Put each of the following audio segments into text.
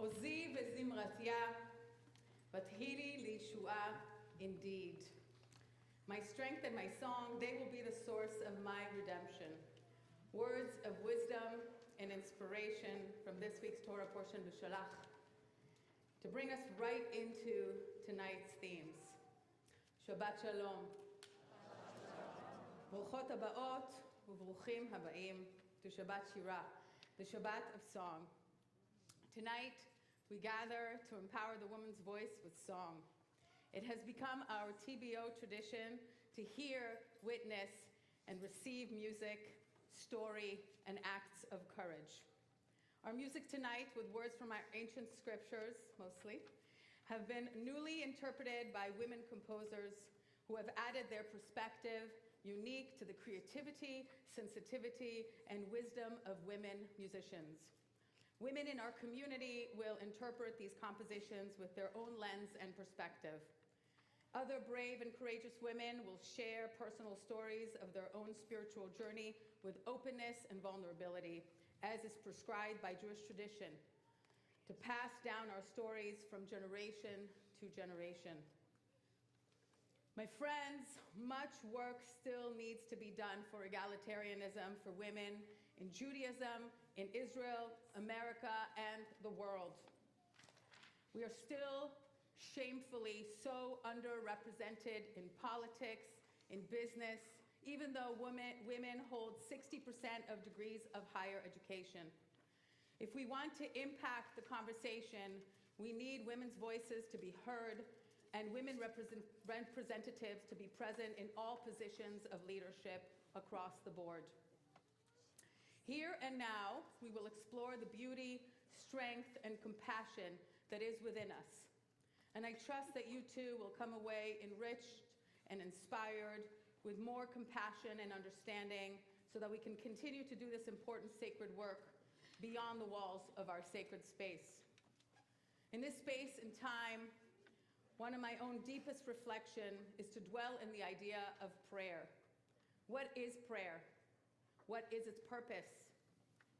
עוזי וזמרתיה, ותהילי לישועה indeed. My strength and my song, they will be the source of my redemption. Words of wisdom and inspiration from this week's Torah portion, B'Shalach, to bring us right into tonight's themes. Shabbat Shalom. ברוכות הבאות וברוכים הבאים to Shabbat Shira, the Shabbat of song. Tonight, we gather to empower the woman's voice with song. It has become our TBO tradition to hear, witness, and receive music, story, and acts of courage. Our music tonight, with words from our ancient scriptures, mostly, have been newly interpreted by women composers who have added their perspective unique to the creativity, sensitivity, and wisdom of women musicians. Women in our community will interpret these compositions with their own lens and perspective. Other brave and courageous women will share personal stories of their own spiritual journey with openness and vulnerability, as is prescribed by Jewish tradition, to pass down our stories from generation to generation. My friends, much work still needs to be done for egalitarianism for women in Judaism, in Israel, America, and the world. We are still shamefully so underrepresented in politics, in business, even though women hold 60% of degrees of higher education. If we want to impact the conversation, we need women's voices to be heard and women representatives to be present in all positions of leadership across the board. Here and now, we will explore the beauty, strength, and compassion that is within us. And I trust that you too will come away enriched and inspired with more compassion and understanding so that we can continue to do this important sacred work beyond the walls of our sacred space. In this space and time, one of my own deepest reflection is to dwell in the idea of prayer. What is prayer? What is its purpose?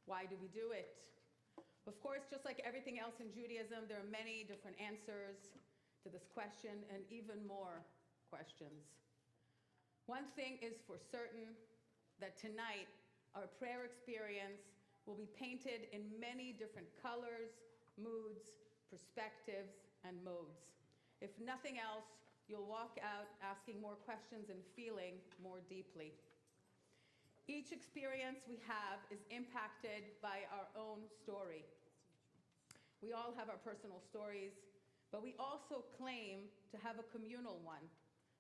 Why do we do it? Of course, just like everything else in Judaism, there are many different answers to this question and even more questions. One thing is for certain, that tonight our prayer experience will be painted in many different colors, moods, perspectives, and modes. If nothing else, you'll walk out asking more questions and feeling more deeply. Each experience we have is impacted by our own story. We all have our personal stories, but we also claim to have a communal one,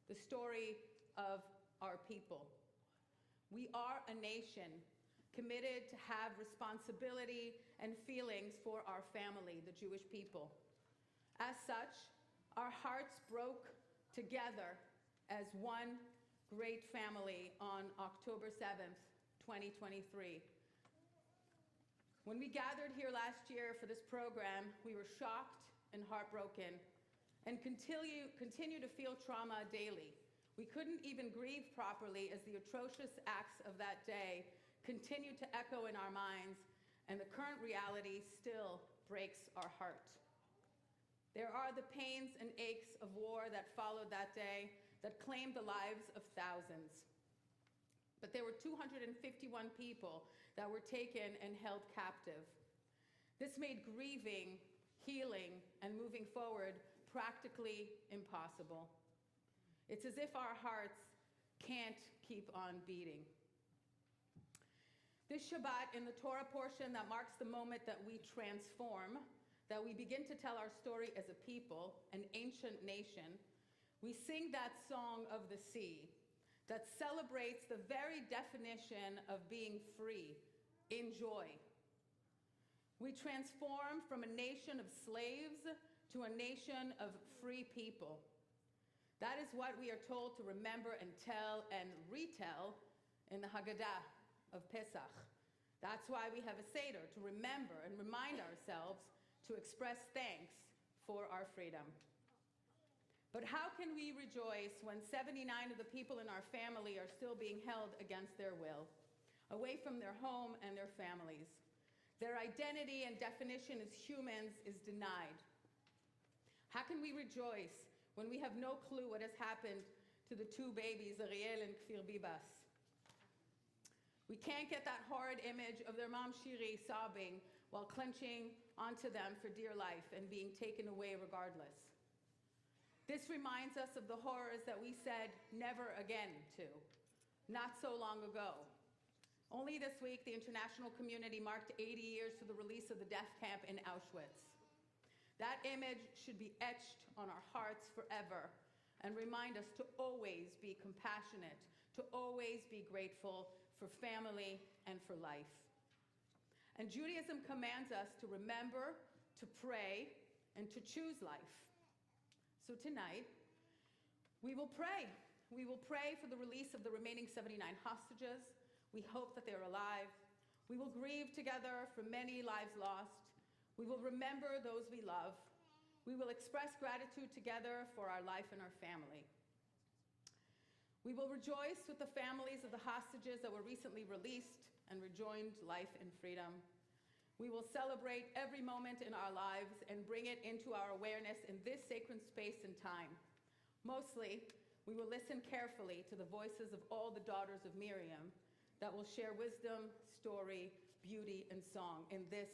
the story of our people. We are a nation committed to have responsibility and feelings for our family, the Jewish people. As such, our hearts broke together as one great family on October 7th, 2023. When we gathered here last year for this program, we were shocked and heartbroken and continue to feel trauma daily. We couldn't even grieve properly as the atrocious acts of that day continue to echo in our minds, and the current reality still breaks our heart. There are the pains and aches of war that followed that day that claimed the lives of thousands. But there were 251 people that were taken and held captive. This made grieving, healing, and moving forward practically impossible. It's as if our hearts can't keep on beating. This Shabbat, in the Torah portion that marks the moment that we transform, that we begin to tell our story as a people, an ancient nation, we sing that song of the sea that celebrates the very definition of being free, in joy. We transform from a nation of slaves to a nation of free people. That is what we are told to remember and tell and retell in the Haggadah of Pesach. That's why we have a Seder, to remember and remind ourselves to express thanks for our freedom. But how can we rejoice when 79 of the people in our family are still being held against their will, away from their home and their families? Their identity and definition as humans is denied. How can we rejoice when we have no clue what has happened to the two babies, Ariel and Kfir Bibas? We can't get that horrid image of their mom Shiri sobbing while clenching onto them for dear life and being taken away regardless. This reminds us of the horrors that we said never again to, not so long ago. Only this week, the international community marked 80 years to the release of the death camp in Auschwitz. That image should be etched on our hearts forever and remind us to always be compassionate, to always be grateful for family and for life. And Judaism commands us to remember, to pray, and to choose life. So tonight, we will pray. We will pray for the release of the remaining 79 hostages. We hope that they're alive. We will grieve together for many lives lost. We will remember those we love. We will express gratitude together for our life and our family. We will rejoice with the families of the hostages that were recently released and rejoined life and freedom. We will celebrate every moment in our lives and bring it into our awareness in this sacred space and time. Mostly, we will listen carefully to the voices of all the daughters of Miriam that will share wisdom, story, beauty, and song in this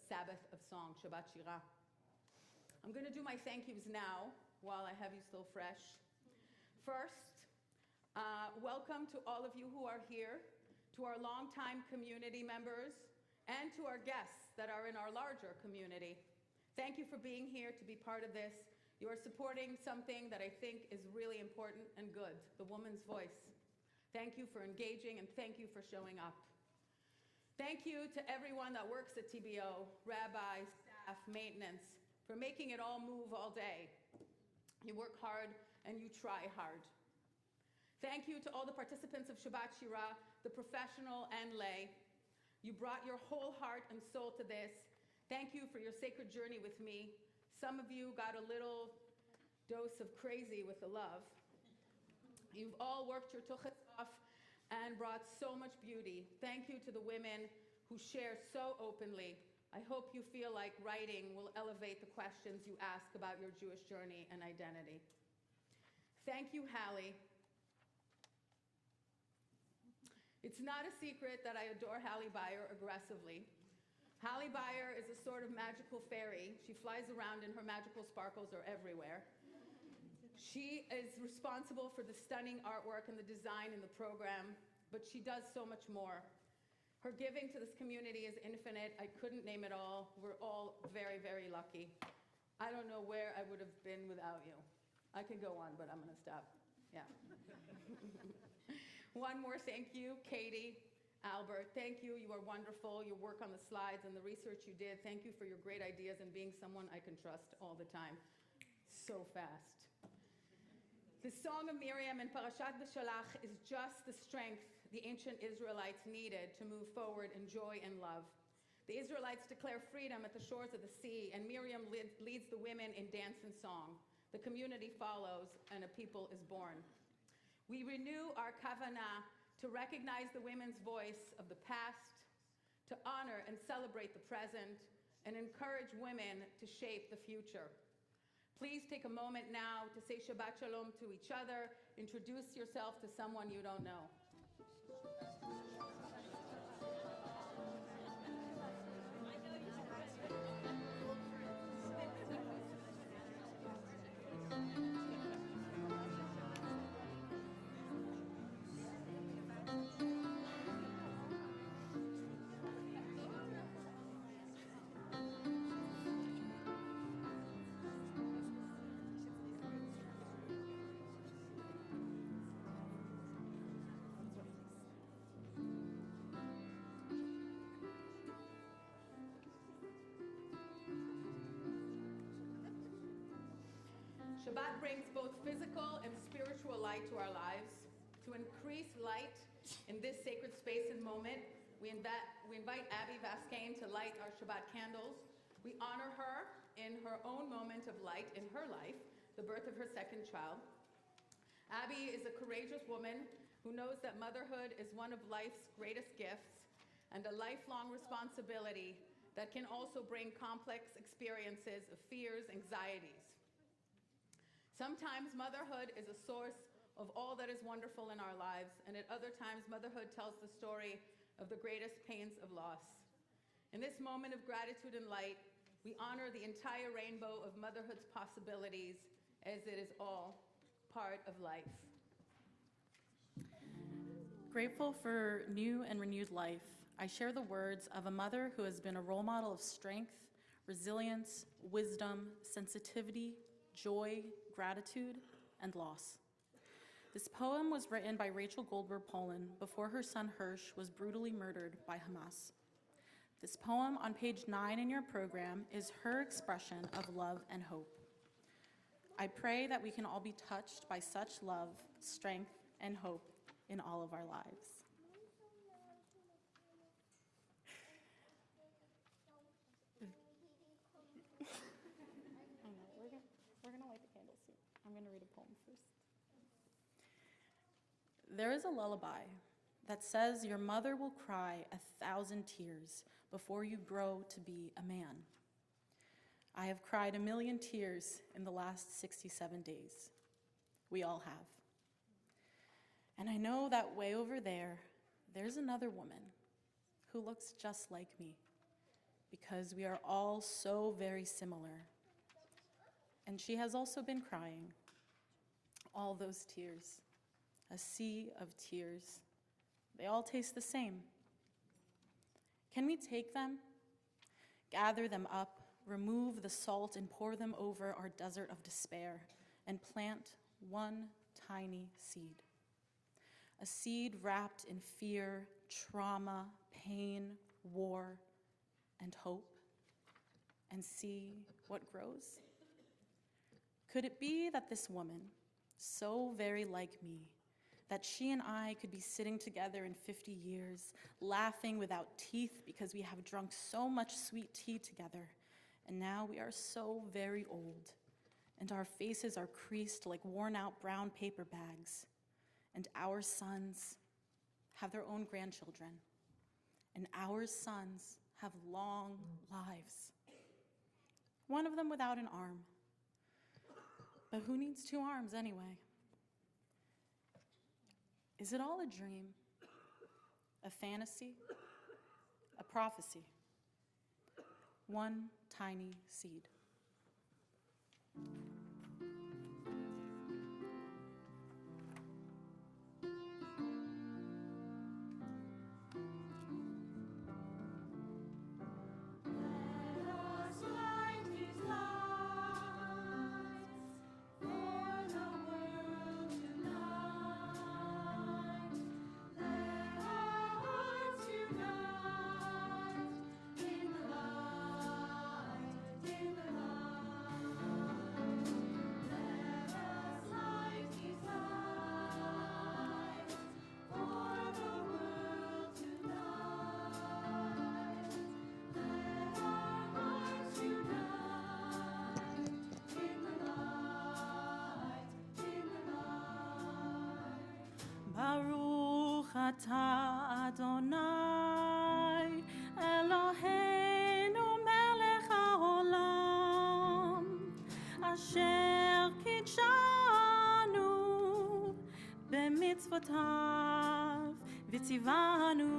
Sabbath of song, Shabbat Shira. I'm going to do my thank yous now while I have you still fresh. First, welcome to all of you who are here, to our longtime community members, and to our guests that are in our larger community. Thank you for being here to be part of this. You are supporting something that I think is really important and good, the woman's voice. Thank you for engaging and thank you for showing up. Thank you to everyone that works at TBO, rabbis, staff, maintenance, for making it all move all day. You work hard and you try hard. Thank you to all the participants of Shabbat Shira, the professional and lay. You brought your whole heart and soul to this. Thank you for your sacred journey with me. Some of you got a little dose of crazy with the love. You've all worked your tuchas off and brought so much beauty. Thank you to the women who share so openly. I hope you feel like writing will elevate the questions you ask about your Jewish journey and identity. Thank you, Hallie. It's not a secret that I adore Hallie Bayer aggressively. Hallie Bayer is a sort of magical fairy. She flies around and her magical sparkles are everywhere. She is responsible for the stunning artwork and the design in the program, but she does so much more. Her giving to this community is infinite. I couldn't name it all. We're all very, very lucky. I don't know where I would have been without you. I could go on, but I'm going to stop. Yeah. One more thank you, Katie, Albert. Thank you. You are wonderful. Your work on the slides and the research you did. Thank you for your great ideas and being someone I can trust all the time. So fast. The Song of Miriam in Parashat B'Shalach is just the strength the ancient Israelites needed to move forward in joy and love. The Israelites declare freedom at the shores of the sea, and Miriam leads the women in dance and song. The community follows, and a people is born. We renew our kavanah to recognize the women's voice of the past, to honor and celebrate the present, and encourage women to shape the future. Please take a moment now to say Shabbat Shalom to each other. Introduce yourself to someone you don't know. Shabbat brings both physical and spiritual light to our lives. To increase light in this sacred space and moment, we invite Abby Vascain to light our Shabbat candles. We honor her in her own moment of light in her life, the birth of her second child. Abby is a courageous woman who knows that motherhood is one of life's greatest gifts and a lifelong responsibility that can also bring complex experiences of fears, anxieties. Sometimes motherhood is a source of all that is wonderful in our lives, and at other times motherhood tells the story of the greatest pains of loss. In this moment of gratitude and light, we honor the entire rainbow of motherhood's possibilities, as it is all part of life. Grateful for new and renewed life, I share the words of a mother who has been a role model of strength, resilience, wisdom, sensitivity, joy, gratitude, and loss. This poem was written by Rachel Goldberg Poland before her son Hirsch was brutally murdered by Hamas. This poem on page 9 in your program is her expression of love and hope. I pray that we can all be touched by such love, strength, and hope in all of our lives. We're gonna light the candles soon. I'm gonna read a poem first. There is a lullaby that says your mother will cry 1,000 tears before you grow to be a man. I have cried 1,000,000 tears in the last 67 days. We all have. And I know that way over there, there's another woman who looks just like me, because we are all so very similar. And she has also been crying all those tears, a sea of tears. They all taste the same. Can we take them, gather them up, remove the salt, and pour them over our desert of despair, and plant one tiny seed? A seed wrapped in fear, trauma, pain, war, and hope, and see what grows? Could it be that this woman, so very like me, that she and I could be sitting together in 50 years, laughing without teeth because we have drunk so much sweet tea together, and now we are so very old, and our faces are creased like worn-out brown paper bags, and our sons have their own grandchildren, and our sons have long lives. One of them without an arm. But who needs 2 arms anyway? Is it all a dream, a fantasy, a prophecy? One tiny seed. Baruch atah Adonai Eloheinu melech haolam asher kitshanu b'mitzvotav v'tzivanu.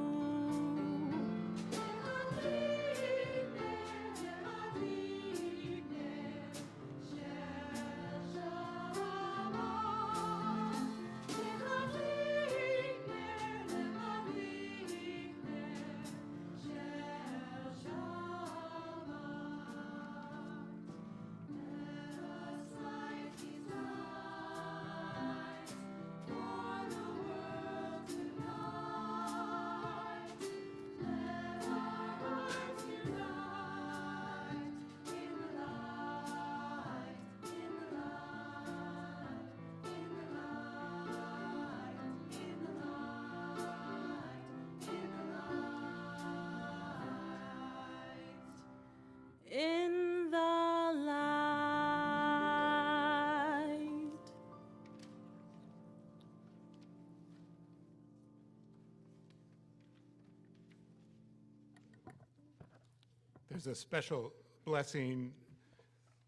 There's a special blessing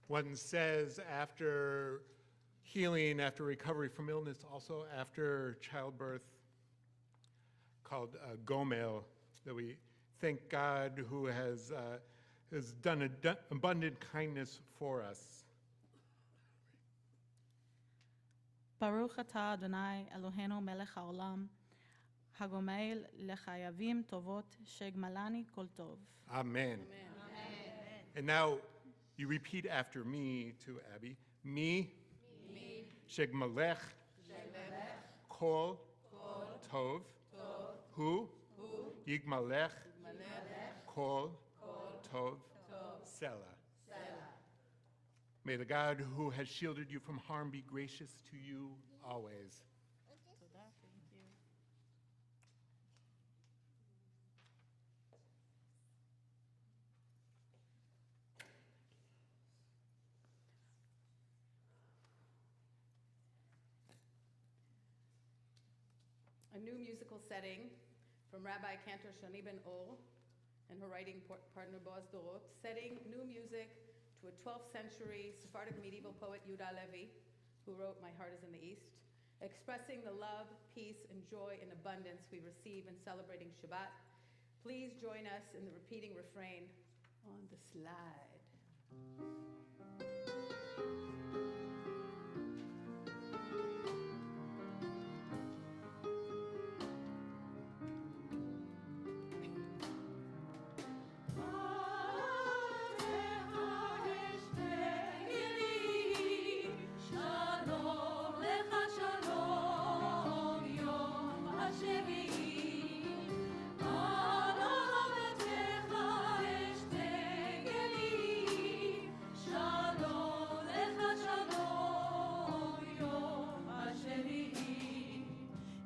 one says after healing, after recovery from illness, also after childbirth, called Gomel, that we thank God who has done abundant kindness for us. Baruch atah Adonai Eloheinu melech haolam, hagomel lechayavim tovot shegmalani kol tov. Amen. And now you repeat after me to Abby. Me, shegmalech kol tov, hu yigmalech kol tov selah. May the God who has shielded you from harm be gracious to you always. A new musical setting from Rabbi Cantor Shani Ben Or and her writing partner Boaz Dorot, setting new music to a 12th century Sephardic medieval poet Yehuda Levi, who wrote My Heart is in the East, expressing the love, peace, and joy and abundance we receive in celebrating Shabbat. Please join us in the repeating refrain on the slide.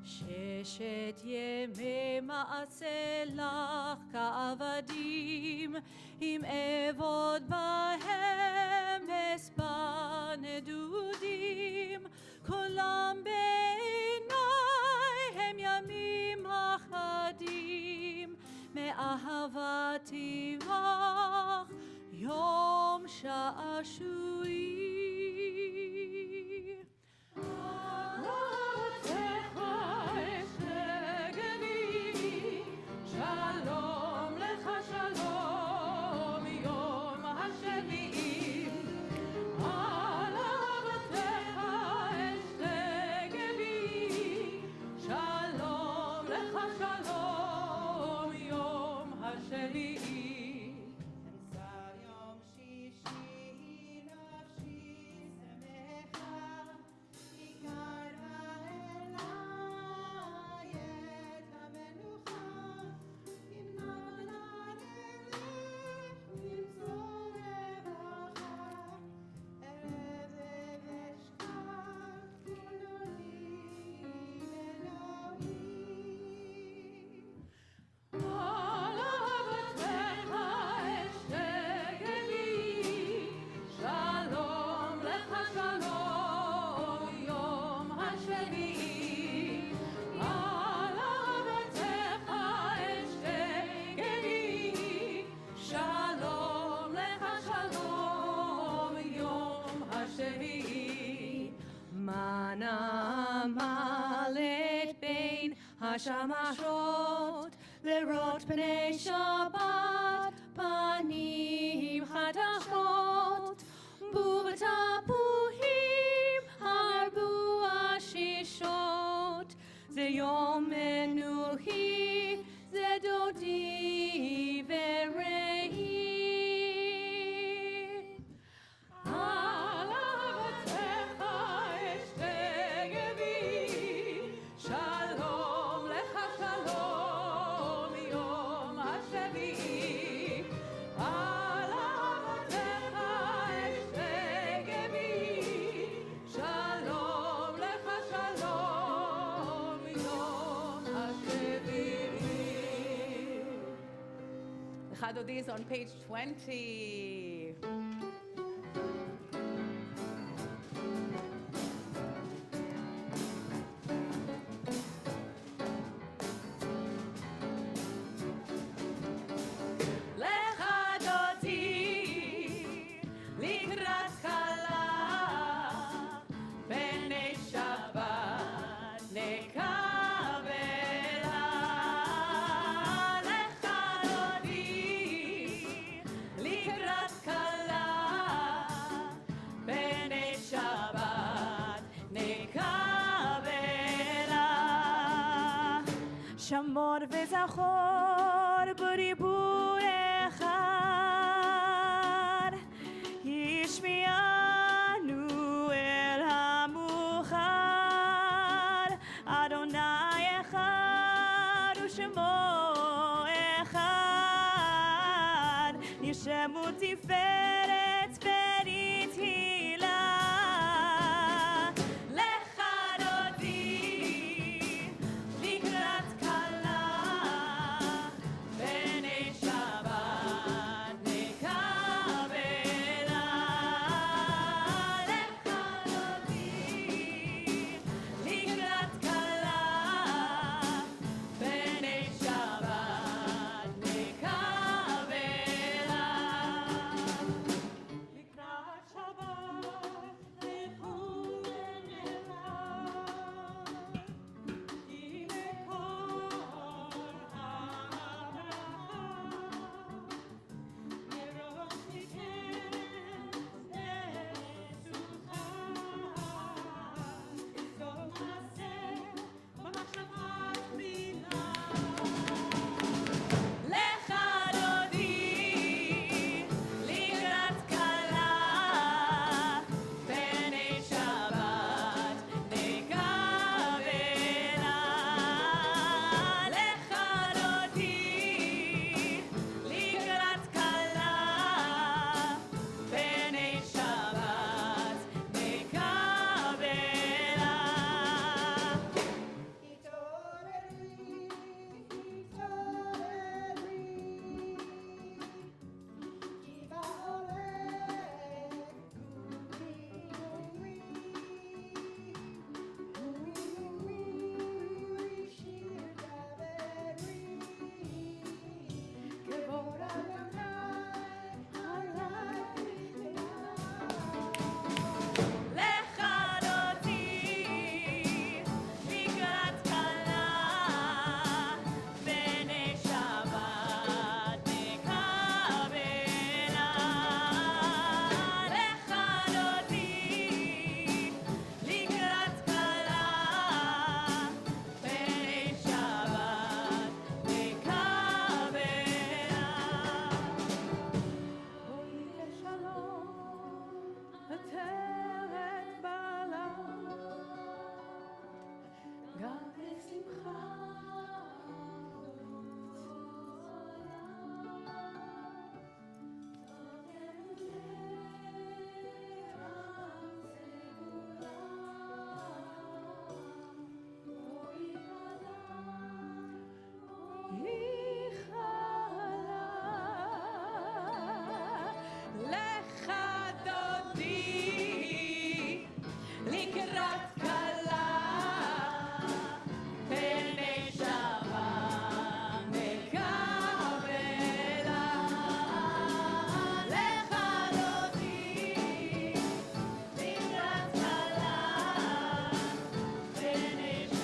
ששת ימי מעשה לך כעבדים, אם אעבוד בהם אספר נדודים, כולם בעיניי הם ימים אחדים, מאהבתי לך יום שעשועי. השמשות לראות פני שבת פנים חדשות בו בתפוחים הרבו השישות זה יום מנוחי זה דודי ורעי Chadodi is on page 20. לחדות שמור וזכור בריבוי אחד, השמיענו אל המאוחד, אדוני אחד ושמו אחד, נשמו תפארת פרית הילה. לך דודי לקראת כלה, בני שבת נקבלה. לך דודי לקראת כלה, בני שבת נקבלה. לקראת שבת לכו ונלך, כי מקור הברכה מראש מכם לסוכה, זאת מעשה במחשבה תפילה. לך דודי לקראת כלה, בני שבת נקבלה. לך דודי לקראת כלה, בני שבת נקבלה. לך דודי לקראת כלה, בני שבת נקבלה. לך דודי לקראת כלה, בני שבת נקבלה. בואי לשלום עטרת בעלה, גם לשמחה לך דודי לקראת כלה, בני שבת נקבלה. לך דודי לקראת כלה, בני שבת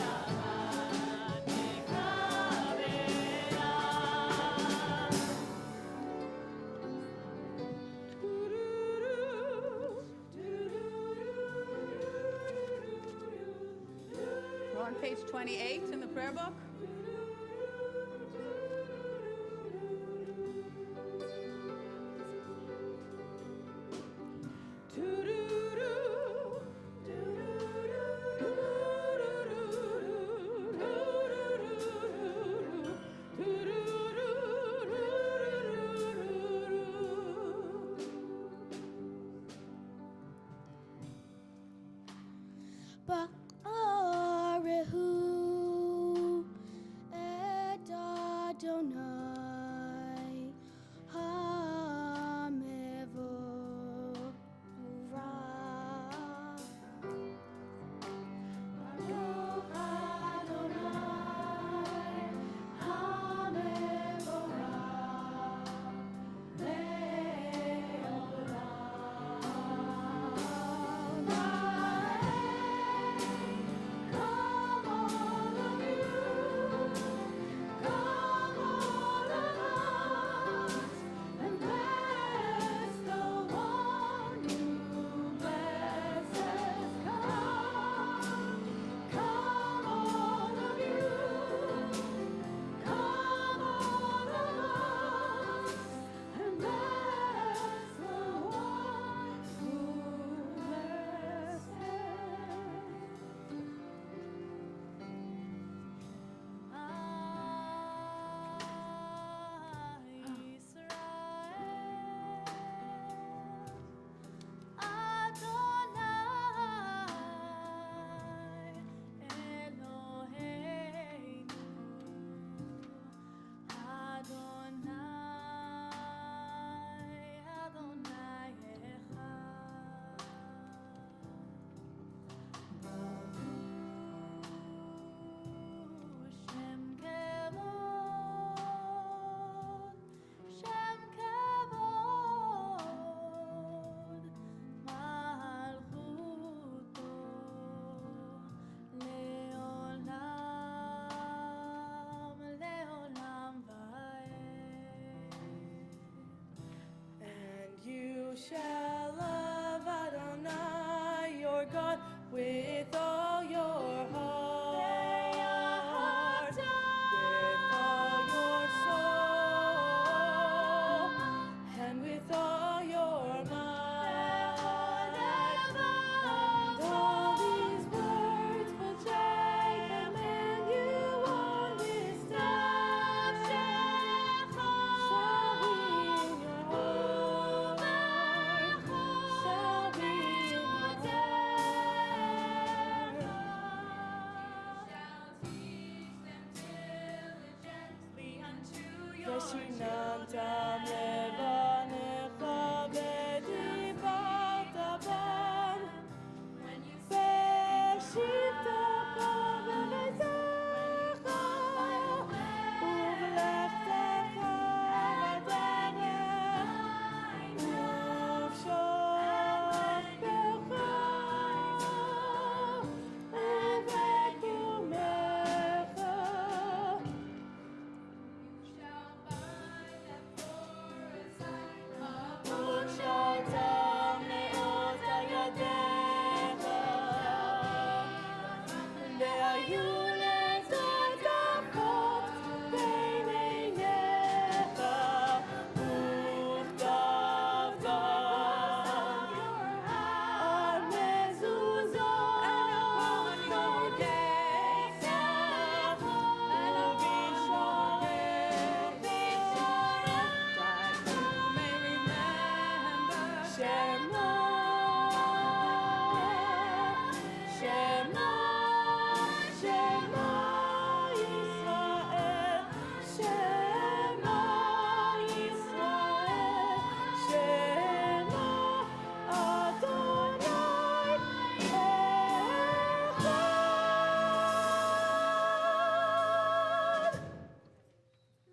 We're on page 28 in the prayer book. Ba'arehu et Adonai ha'mevorach. Baruch Adonai ha'mevorach le'olam. ושיננתם לבניך ודיברת בם בשבתך בביתך ובלכתך בדרך ובשוכבך ושלתם לאות על ידיך והיו לצדקות בין עיניך וכתבת על מזוזות חוגיך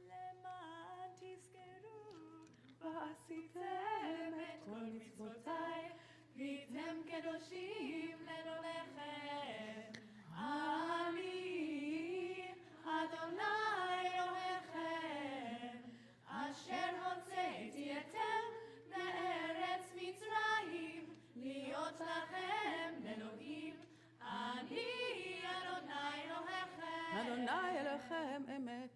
למען תזכרו ועשיתם את כל מצוותיי והייתם קדושים לאלוהיכם. אני אדוני אלוהיכם אשר הוצאתי אתכם מארץ מצרים להיות לכם לאלוהים. אני אדוני אלוהיכם. אדוני אלוהיכם אמת.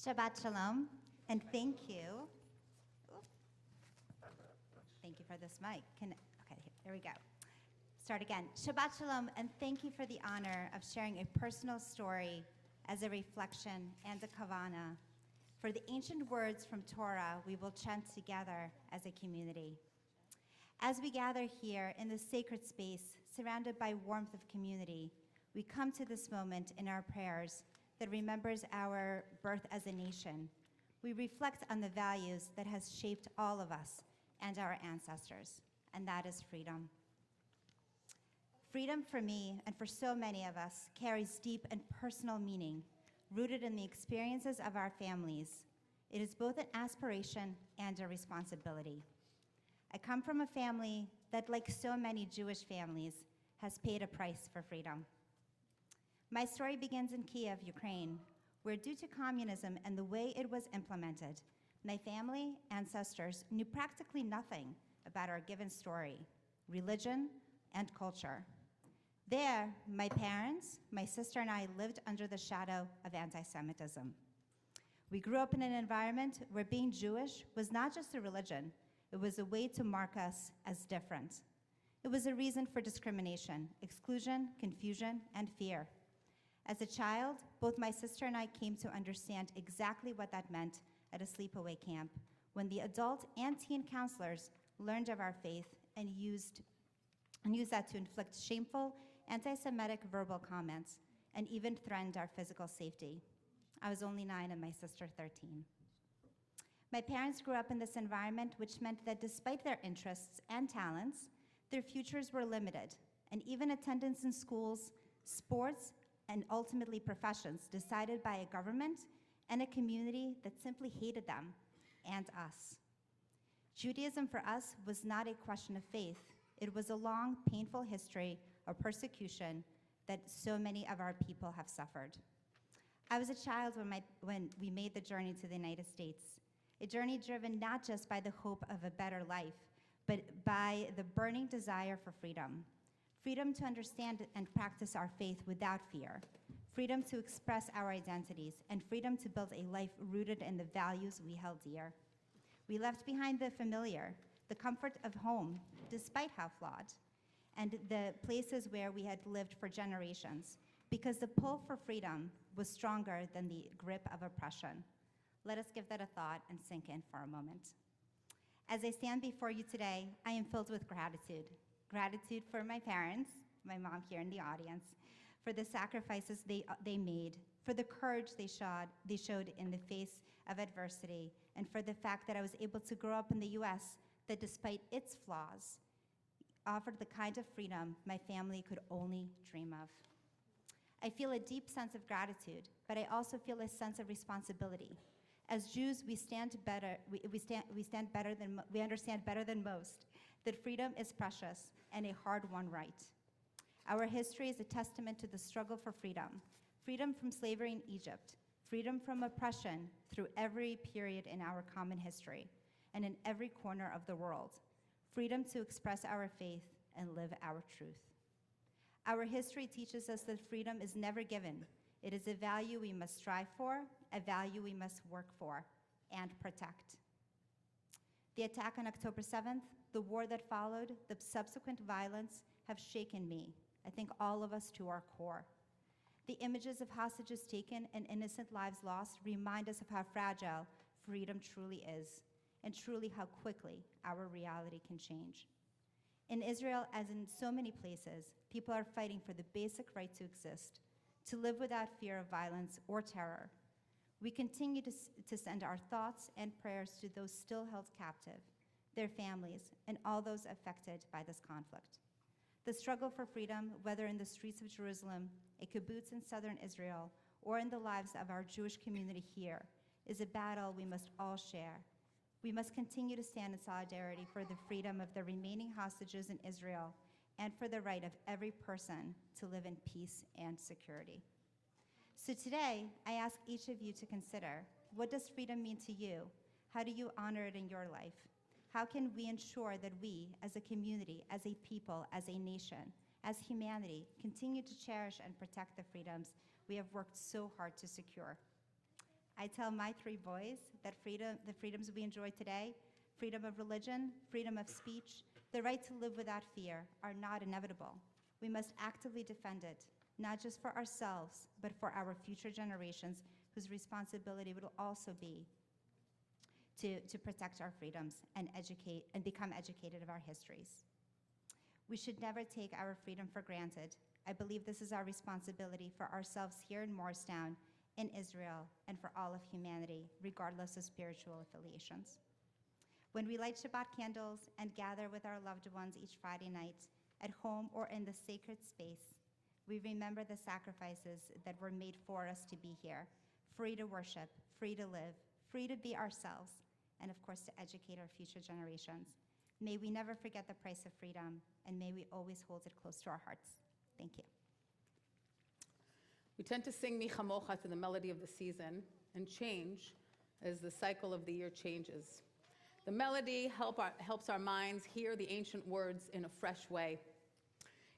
Shabbat Shalom, and thank you. Thank you for this mic. Okay, there we go. Start again. Shabbat Shalom, and thank you for the honor of sharing a personal story as a reflection and a kavana for the ancient words from Torah we will chant together as a community. As we gather here in this sacred space, surrounded by warmth of community, we come to this moment in our prayers that remembers our birth as a nation. We reflect on the values that has shaped all of us and our ancestors, and that is freedom. Freedom for me, and for so many of us, carries deep and personal meaning, rooted in the experiences of our families. It is both an aspiration and a responsibility. I come from a family that, like so many Jewish families, has paid a price for freedom. My story begins in Kiev, Ukraine, where due to communism and the way it was implemented, my family, ancestors, knew practically nothing about our given story, religion, and culture. There, my parents, my sister, and I lived under the shadow of anti-Semitism. We grew up in an environment where being Jewish was not just a religion, it was a way to mark us as different. It was a reason for discrimination, exclusion, confusion, and fear. As a child, both my sister and I came to understand exactly what that meant at a sleepaway camp, when the adult and teen counselors learned of our faith and used that to inflict shameful, anti-Semitic verbal comments and even threatened our physical safety. I was only 9 and my sister 13. My parents grew up in this environment, which meant that despite their interests and talents, their futures were limited, and even attendance in schools, sports, and ultimately professions decided by a government and a community that simply hated them and us. Judaism for us was not a question of faith. It was a long, painful history of persecution that so many of our people have suffered. I was a child when we made the journey to the United States, a journey driven not just by the hope of a better life, but by the burning desire for freedom. Freedom to understand and practice our faith without fear, freedom to express our identities, and freedom to build a life rooted in the values we held dear. We left behind the familiar, the comfort of home, despite how flawed, and the places where we had lived for generations, because the pull for freedom was stronger than the grip of oppression. Let us give that a thought and sink in for a moment. As I stand before you today, I am filled with gratitude. Gratitude for my parents, my mom here in the audience, for the sacrifices they made, for the courage they showed in the face of adversity, and for the fact that I was able to grow up in the US that, despite its flaws, offered the kind of freedom my family could only dream of. I feel a deep sense of gratitude, but I also feel a sense of responsibility. As Jews, we understand better than most that freedom is precious and a hard-won right. Our history is a testament to the struggle for freedom. Freedom from slavery in Egypt, freedom from oppression through every period in our common history, and in every corner of the world. Freedom to express our faith and live our truth. Our history teaches us that freedom is never given. It is a value we must strive for, a value we must work for and protect. The attack on October 7th, the war that followed, the subsequent violence have shaken me, I think all of us, to our core. The images of hostages taken and innocent lives lost remind us of how fragile freedom truly is, and truly how quickly our reality can change. In Israel, as in so many places, people are fighting for the basic right to exist, to live without fear of violence or terror. We continue to send our thoughts and prayers to those still held captive, their families, and all those affected by this conflict. The struggle for freedom, whether in the streets of Jerusalem, a kibbutz in southern Israel, or in the lives of our Jewish community here, is a battle we must all share. We must continue to stand in solidarity for the freedom of the remaining hostages in Israel and for the right of every person to live in peace and security. So today, I ask each of you to consider, what does freedom mean to you? How do you honor it in your life? How can we ensure that we, as a community, as a people, as a nation, as humanity, continue to cherish and protect the freedoms we have worked so hard to secure? I tell my 3 boys that the freedoms we enjoy today, freedom of religion, freedom of speech, the right to live without fear, are not inevitable. We must actively defend it, not just for ourselves, but for our future generations, whose responsibility will also be to protect our freedoms and educate and become educated of our histories. We should never take our freedom for granted. I believe this is our responsibility for ourselves here in Morristown, in Israel, and for all of humanity, regardless of spiritual affiliations. When we light Shabbat candles and gather with our loved ones each Friday night, at home or in the sacred space, we remember the sacrifices that were made for us to be here, free to worship, free to live, free to be ourselves, and of course to educate our future generations. May we never forget the price of freedom, and may we always hold it close to our hearts. Thank you. We tend to sing Mi Chamocha to the melody of the season and change as the cycle of the year changes. The melody helps our minds hear the ancient words in a fresh way.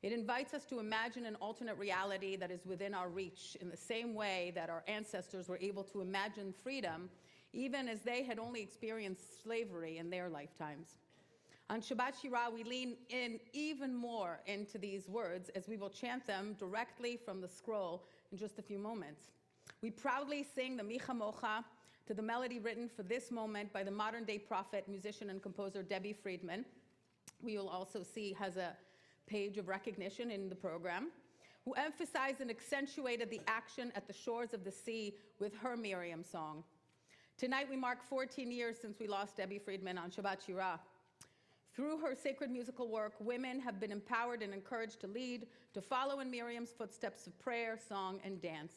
It invites us to imagine an alternate reality that is within our reach, in the same way that our ancestors were able to imagine freedom, even as they had only experienced slavery in their lifetimes. On Shabbat Shira, we lean in even more into these words as we will chant them directly from the scroll in just a few moments. We proudly sing the Mi Chamocha to the melody written for this moment by the modern-day prophet, musician, and composer Debbie Friedman, who you'll also see has a page of recognition in the program, who emphasized and accentuated the action at the shores of the sea with her Miriam song. Tonight we mark 14 years since we lost Debbie Friedman on Shabbat Shira. Through her sacred musical work, women have been empowered and encouraged to lead, to follow in Miriam's footsteps of prayer, song, and dance.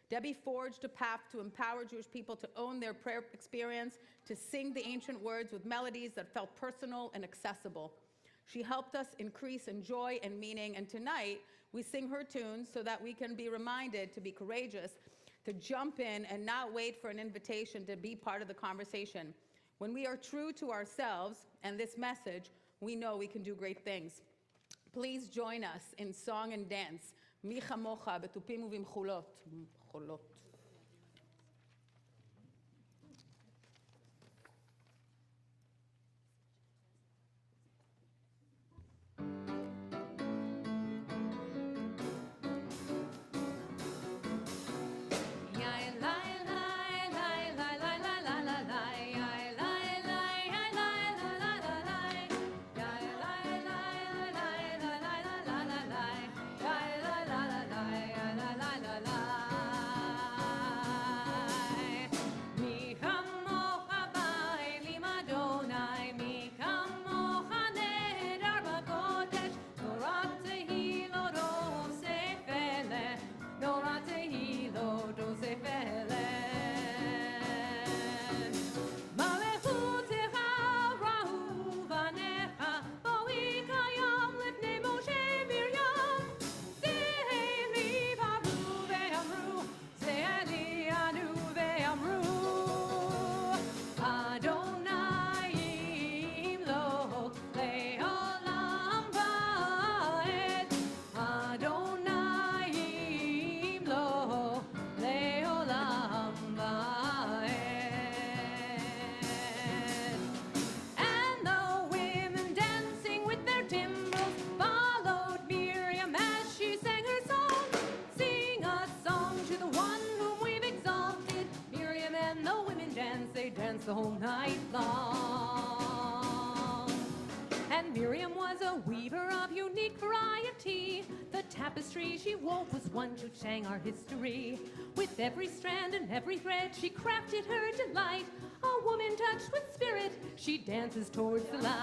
Debbie forged a path to empower Jewish people to own their prayer experience, to sing the ancient words with melodies that felt personal and accessible. She helped us increase in joy and meaning, and tonight we sing her tunes so that we can be reminded to be courageous, to jump in and not wait for an invitation to be part of the conversation. When we are true to ourselves and this message, we know we can do great things. Please join us in song and dance. Mi chamocha betupim uvimchulot. the whole night long. And Miriam was a weaver of unique variety. The tapestry she wove was one to sang our history. With every strand and every thread, she crafted her delight. A woman touched with spirit, she dances towards the light.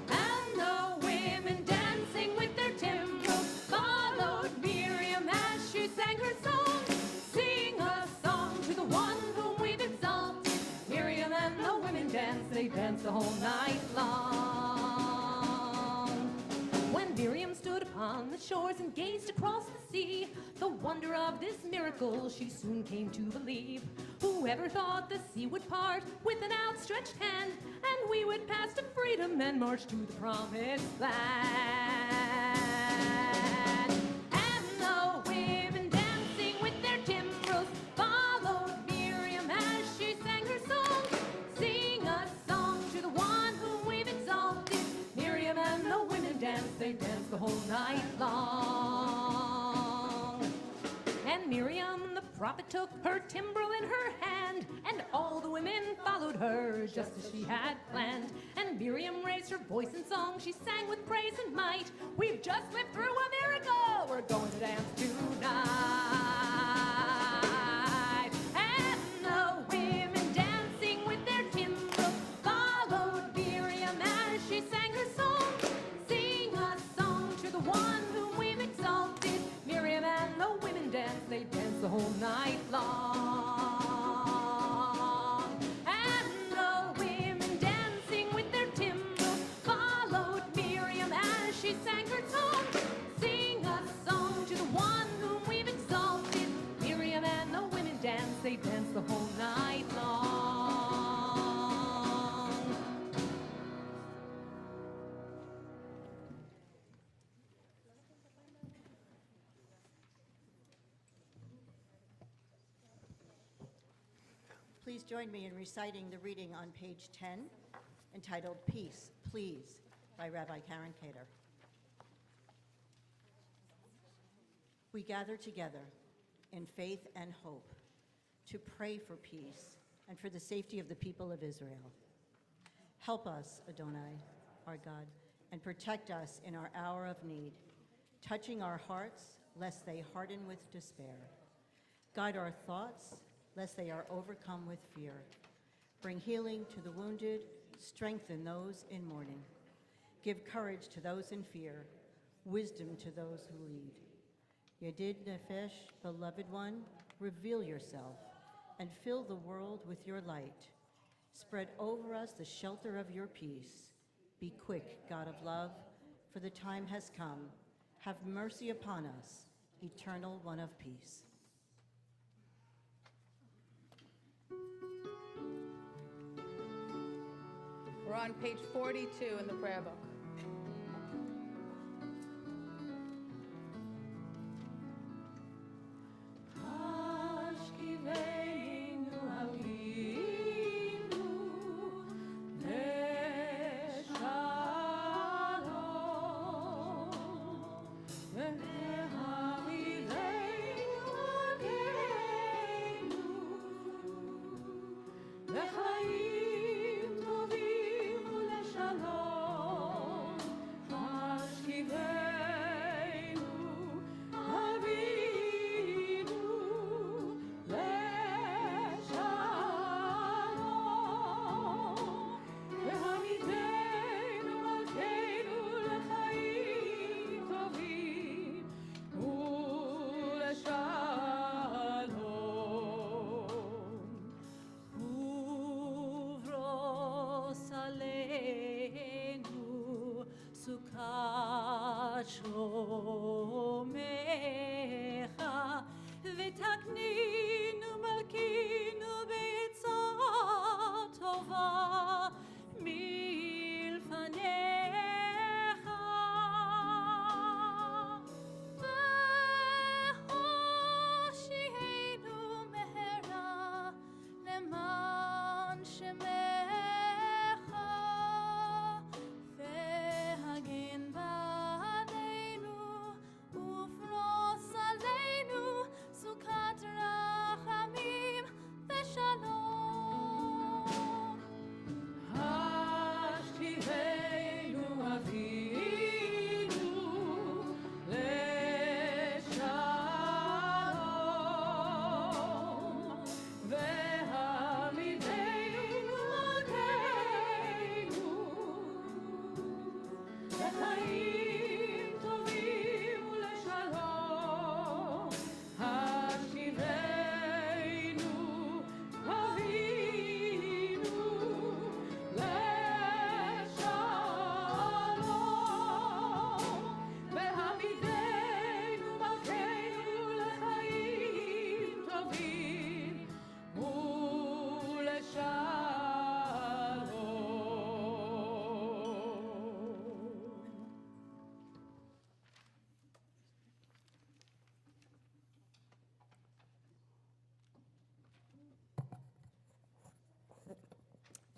And the women dancing with their timbrels followed Miriam as she sang her song. Sing a song to the one whom we've exalted. Miriam and the women dance, they dance the whole night long. When Miriam stood upon the shores and gazed across the sea, the wonder of this miracle she soon came to believe. Whoever thought the sea would part with an outstretched hand, and we would pass to freedom and march to the promised land. And the women dancing with their timbrels followed Miriam as she sang her song. Sing a song to the one whom we've exalted. Miriam and the women dance, they dance the whole night long. And Miriam the prophet took her timbrel in her hand, and all the women followed her just as she had planned. And Miriam raised her voice in song, she sang with praise and might. We've just lived through a miracle, we're going to dance tonight. And the women dancing with their timbrels followed Miriam as she sang her song. Sing a song to the one whom we've exalted. Miriam and the women dance, they dance the whole night long. And the women dancing with their timbrels followed Miriam as she sang her song. Sing a song to the one whom we've exalted. Miriam and the women dance, they dance the whole night long. Please join me in reciting the reading on page 10, entitled Peace, Please, by Rabbi Karen Kater. We gather together in faith and hope to pray for peace and for the safety of the people of Israel. Help us, Adonai, our God, and protect us in our hour of need, touching our hearts lest they harden with despair. Guide our thoughts lest they are overcome with fear. Bring healing to the wounded, strengthen those in mourning. Give courage to those in fear, wisdom to those who lead. Yedid Nefesh, beloved one, reveal yourself and fill the world with your light. Spread over us the shelter of your peace. Be quick, God of love, for the time has come. Have mercy upon us, eternal one of peace. We're on page 42 in the prayer book.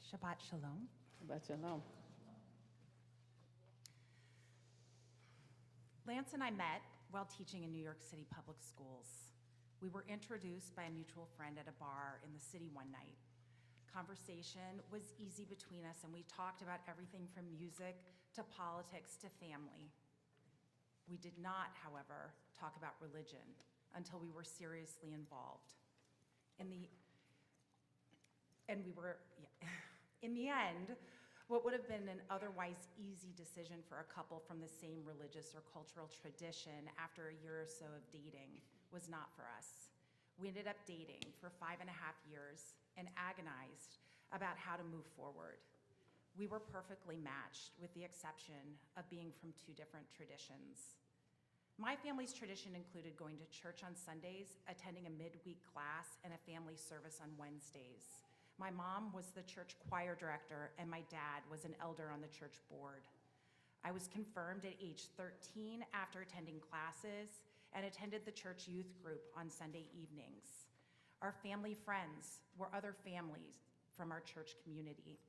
Shabbat Shalom. Shabbat Shalom. Lance and I met while teaching in New York City public schools. We were introduced by a mutual friend at a bar in the city one night. Conversation was easy between us, and we talked about everything from music to politics to family. We did not, however, talk about religion until we were seriously involved. In the end, what would have been an otherwise easy decision for a couple from the same religious or cultural tradition after a year or so of dating was not for us. We ended up dating for 5.5 years and agonized about how to move forward. We were perfectly matched, with the exception of being from two different traditions. My family's tradition included going to church on Sundays, attending a midweek class, and a family service on Wednesdays. My mom was the church choir director, and my dad was an elder on the church board. I was confirmed at age 13 after attending classes and attended the church youth group on Sunday evenings. Our family friends were other families from our church community.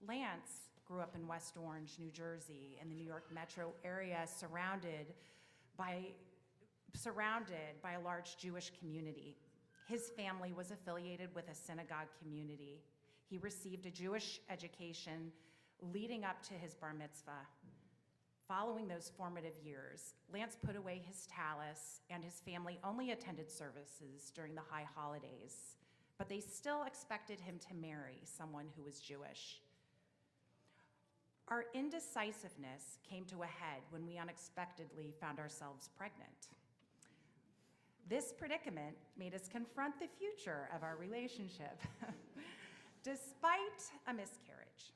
Lance grew up in West Orange, New Jersey, in the New York metro area, surrounded by a large Jewish community. His family was affiliated with a synagogue community. He received a Jewish education leading up to his bar mitzvah. Following those formative years, Lance put away his tallis, and his family only attended services during the high holidays, but they still expected him to marry someone who was Jewish. Our indecisiveness came to a head when we unexpectedly found ourselves pregnant. This predicament made us confront the future of our relationship. Despite a miscarriage,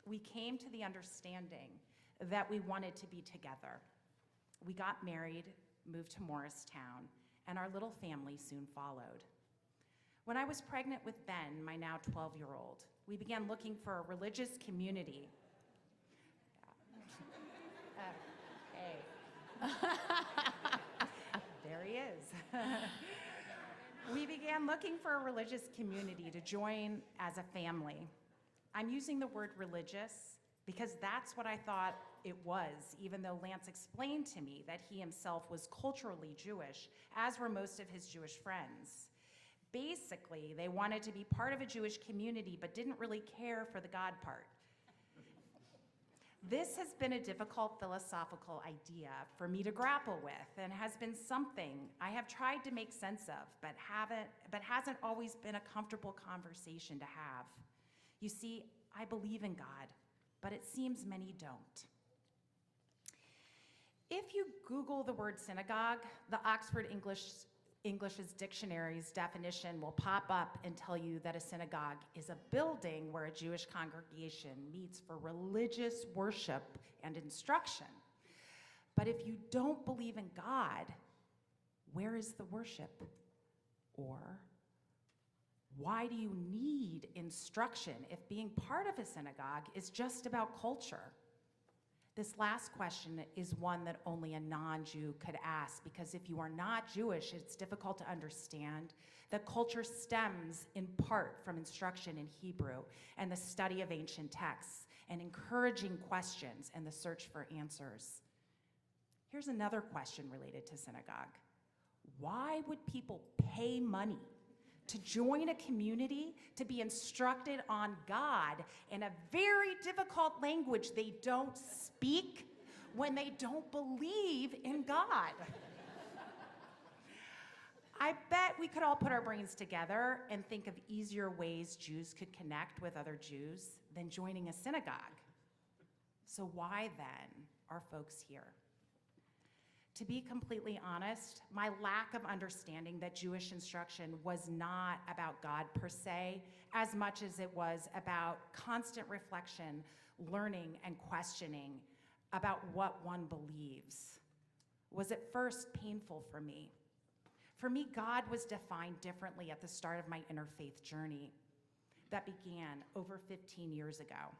we came to the understanding that we wanted to be together. We got married, moved to Morristown, and our little family soon followed. When I was pregnant with Ben, my now 12-year-old, we began looking for a religious community. Hey. There he is. We began looking for a religious community to join as a family. I'm using the word religious because that's what I thought it was, even though Lance explained to me that he himself was culturally Jewish, as were most of his Jewish friends. Basically, they wanted to be part of a Jewish community but didn't really care for the God part. This has been a difficult philosophical idea for me to grapple with and has been something I have tried to make sense of, but hasn't always been a comfortable conversation to have. You see, I believe in God, but it seems many don't. If you Google the word synagogue, the Oxford English's dictionary's definition will pop up and tell you that a synagogue is a building where a Jewish congregation meets for religious worship and instruction. But if you don't believe in God, where is the worship? Or why do you need instruction if being part of a synagogue is just about culture? This last question is one that only a non-Jew could ask, because if you are not Jewish, it's difficult to understand that culture stems in part from instruction in Hebrew and the study of ancient texts and encouraging questions and the search for answers. Here's another question related to synagogue. Why would people pay money to join a community to be instructed on God in a very difficult language they don't speak when they don't believe in God? I bet we could all put our brains together and think of easier ways Jews could connect with other Jews than joining a synagogue. So why then are folks here? To be completely honest, my lack of understanding that Jewish instruction was not about God per se, as much as it was about constant reflection, learning, and questioning about what one believes, was at first painful for me. For me, God was defined differently at the start of my interfaith journey that began over 15 years ago.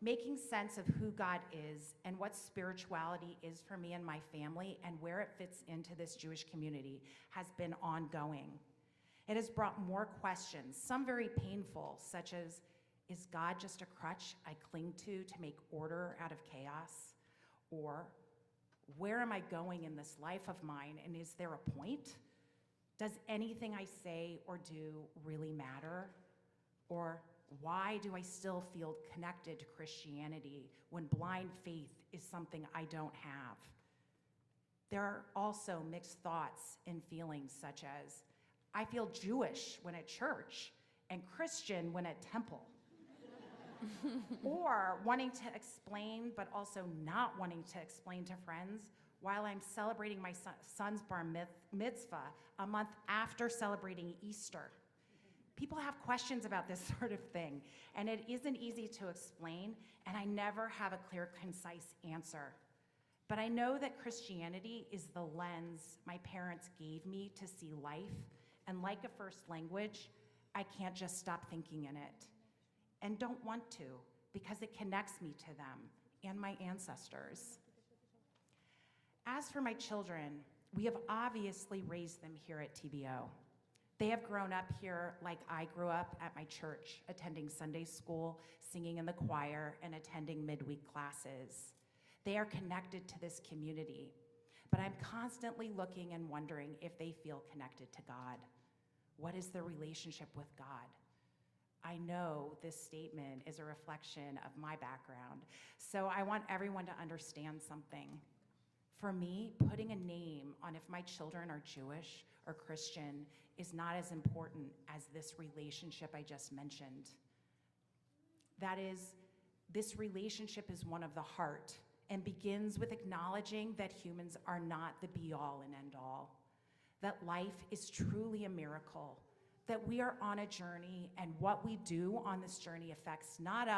Making sense of who God is and what spirituality is for me and my family and where it fits into this Jewish community has been ongoing. It has brought more questions, some very painful, such as, Is God just a crutch I cling to make order out of chaos? Or where am I going in this life of mine, and is there a point? Does anything I say or do really matter? Or why do I still feel connected to Christianity when blind faith is something I don't have? There are also mixed thoughts and feelings such as, I feel Jewish when at church and Christian when at temple. Or wanting to explain, but also not wanting to explain to friends while I'm celebrating my son's bar mitzvah a month after celebrating Easter. People have questions about this sort of thing, and it isn't easy to explain, and I never have a clear, concise answer. But I know that Christianity is the lens my parents gave me to see life, and like a first language, I can't just stop thinking in it. And don't want to, because it connects me to them and my ancestors. As for my children, we have obviously raised them here at TBO. They have grown up here like I grew up at my church, attending Sunday school, singing in the choir, and attending midweek classes. They are connected to this community, but I'm constantly looking and wondering if they feel connected to God. What is their relationship with God? I know this statement is a reflection of my background, so I want everyone to understand something. For me, putting a name on if my children are Jewish or Christian is not as important as this relationship I just mentioned. That is, this relationship is one of the heart and begins with acknowledging that humans are not the be-all and end-all, that life is truly a miracle, that we are on a journey, and what we do on this journey affects not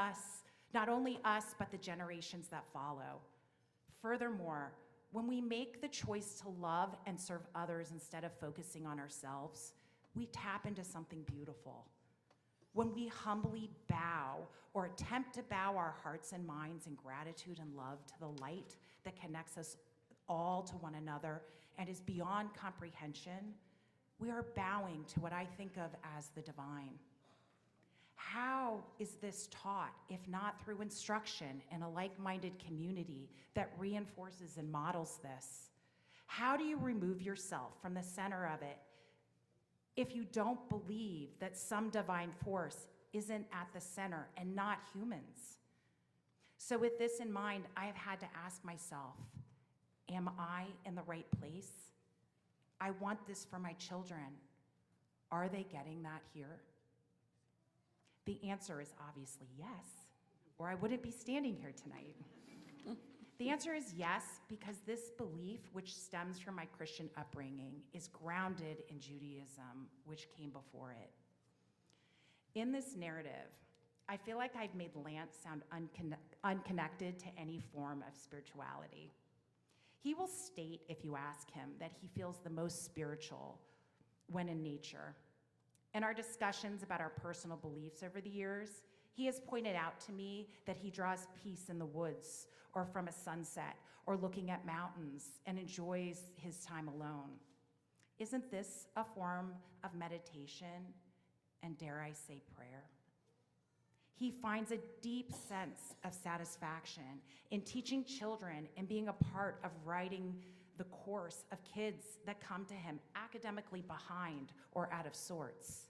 only us, but the generations that follow. Furthermore, when we make the choice to love and serve others instead of focusing on ourselves, we tap into something beautiful. When we humbly bow or attempt to bow our hearts and minds in gratitude and love to the light that connects us all to one another and is beyond comprehension, we are bowing to what I think of as the divine. How is this taught, if not through instruction in a like-minded community that reinforces and models this? How do you remove yourself from the center of it if you don't believe that some divine force isn't at the center and not humans? So with this in mind, I have had to ask myself, am I in the right place? I want this for my children. Are they getting that here? The answer is obviously yes, or I wouldn't be standing here tonight. The answer is yes, because this belief, which stems from my Christian upbringing, is grounded in Judaism, which came before it. In this narrative, I feel like I've made Lance sound unconnected to any form of spirituality. He will state, if you ask him, that he feels the most spiritual when in nature. In our discussions about our personal beliefs over the years, he has pointed out to me that he draws peace in the woods or from a sunset or looking at mountains and enjoys his time alone. Isn't this a form of meditation and, dare I say, prayer? He finds a deep sense of satisfaction in teaching children and being a part of writing the course of kids that come to him academically behind or out of sorts.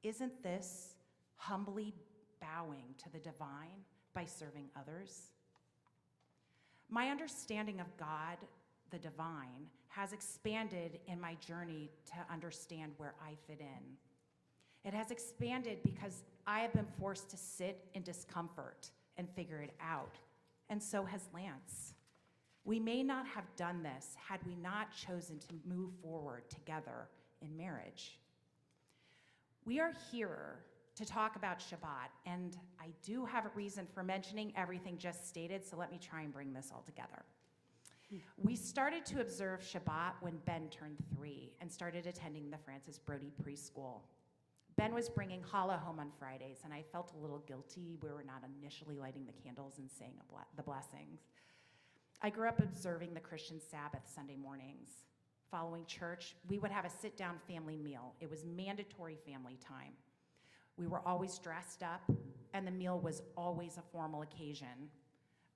Isn't this humbly bowing to the divine by serving others? My understanding of God, the divine, has expanded in my journey to understand where I fit in. It has expanded because I have been forced to sit in discomfort and figure it out, and so has Lance. We may not have done this had we not chosen to move forward together in marriage. We are here to talk about Shabbat, and I do have a reason for mentioning everything just stated, so let me try and bring this all together. We started to observe Shabbat when Ben turned 3 and started attending the Francis Brody preschool. Ben was bringing challah home on Fridays, and I felt a little guilty. We were not initially lighting the candles and saying the blessings. I grew up observing the Christian Sabbath Sunday mornings. Following church, we would have a sit-down family meal. It was mandatory family time. We were always dressed up, and the meal was always a formal occasion.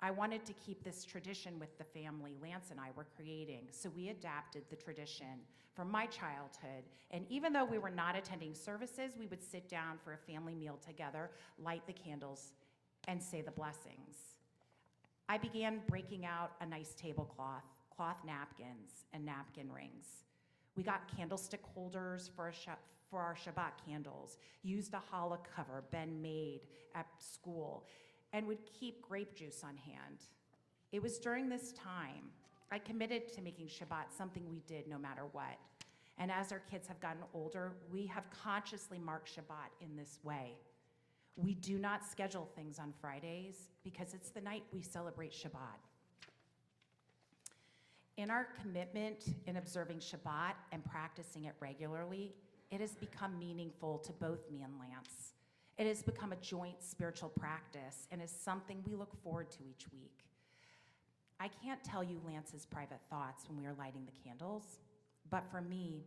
I wanted to keep this tradition with the family Lance and I were creating, so we adapted the tradition from my childhood. And even though we were not attending services, we would sit down for a family meal together, light the candles, and say the blessings. I began breaking out a nice tablecloth, cloth napkins, and napkin rings. We got candlestick holders for our Shabbat candles, used a challah cover Ben made at school, and would keep grape juice on hand. It was during this time I committed to making Shabbat something we did no matter what. And as our kids have gotten older, we have consciously marked Shabbat in this way. We do not schedule things on Fridays because it's the night we celebrate Shabbat. In our commitment in observing Shabbat and practicing it regularly, it has become meaningful to both me and Lance. It has become a joint spiritual practice and is something we look forward to each week. I can't tell you Lance's private thoughts when we are lighting the candles, but for me,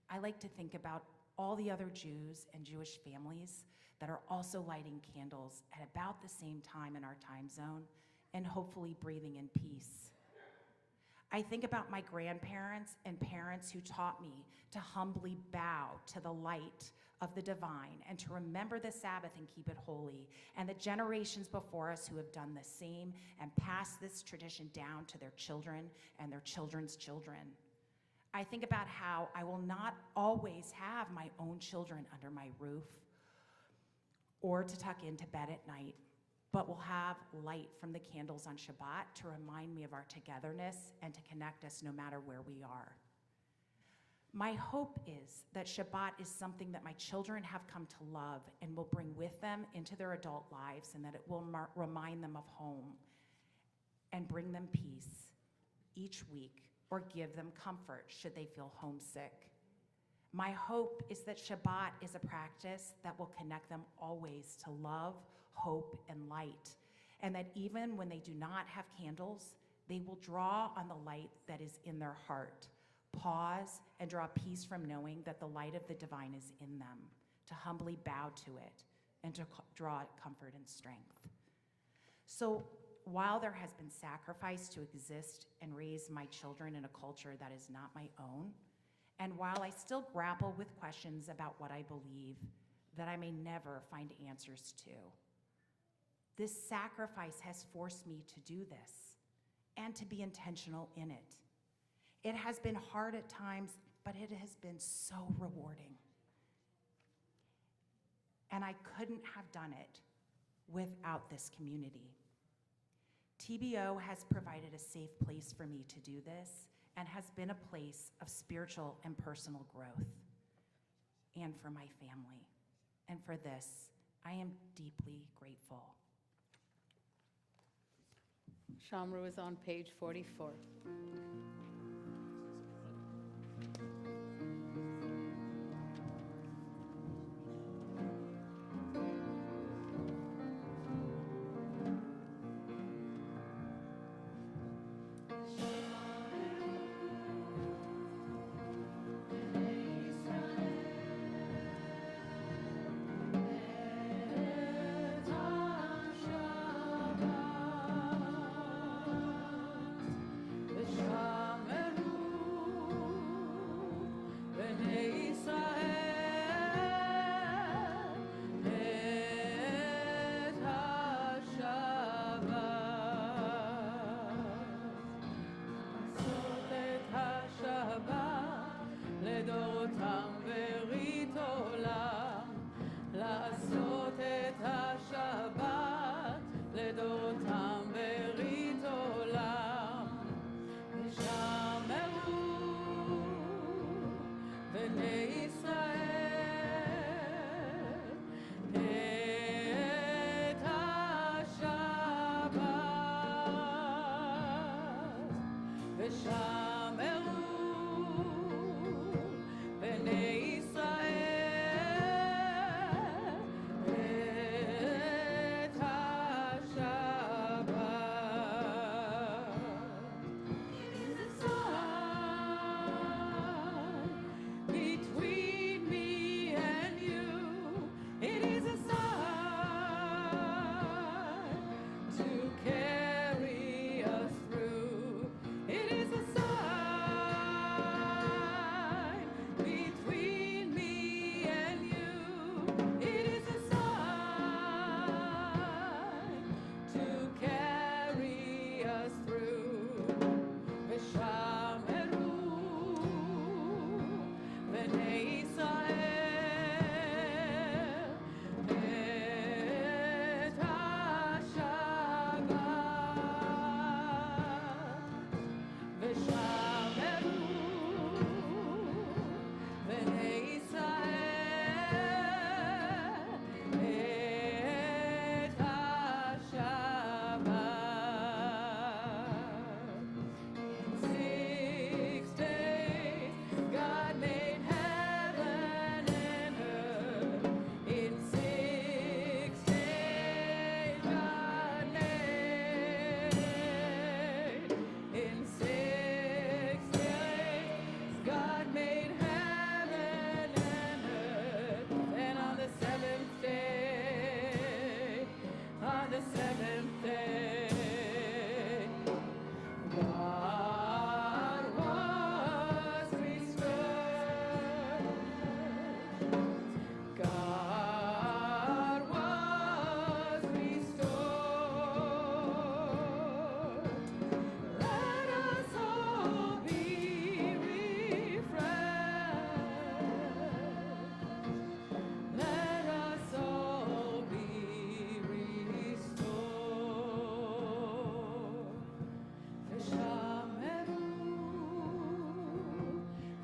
I like to think about all the other Jews and Jewish families that are also lighting candles at about the same time in our time zone and hopefully breathing in peace. I think about my grandparents and parents who taught me to humbly bow to the light of the divine and to remember the Sabbath and keep it holy, and the generations before us who have done the same and passed this tradition down to their children and their children's children. I think about how I will not always have my own children under my roof or to tuck into bed at night, but will have light from the candles on Shabbat to remind me of our togetherness and to connect us no matter where we are. My hope is that Shabbat is something that my children have come to love and will bring with them into their adult lives, and that it will remind them of home and bring them peace each week or give them comfort should they feel homesick. My hope is that Shabbat is a practice that will connect them always to love, hope, and light, and that even when they do not have candles, they will draw on the light that is in their heart, pause, and draw peace from knowing that the light of the divine is in them, to humbly bow to it, and to draw comfort and strength. So while there has been sacrifice to exist and raise my children in a culture that is not my own, and while I still grapple with questions about what I believe that I may never find answers to, this sacrifice has forced me to do this and to be intentional in it. It has been hard at times, but it has been so rewarding. And I couldn't have done it without this community. TBO has provided a safe place for me to do this and has been a place of spiritual and personal growth, and for my family. And for this, I am deeply grateful. Shamru is on page 44. Shabbat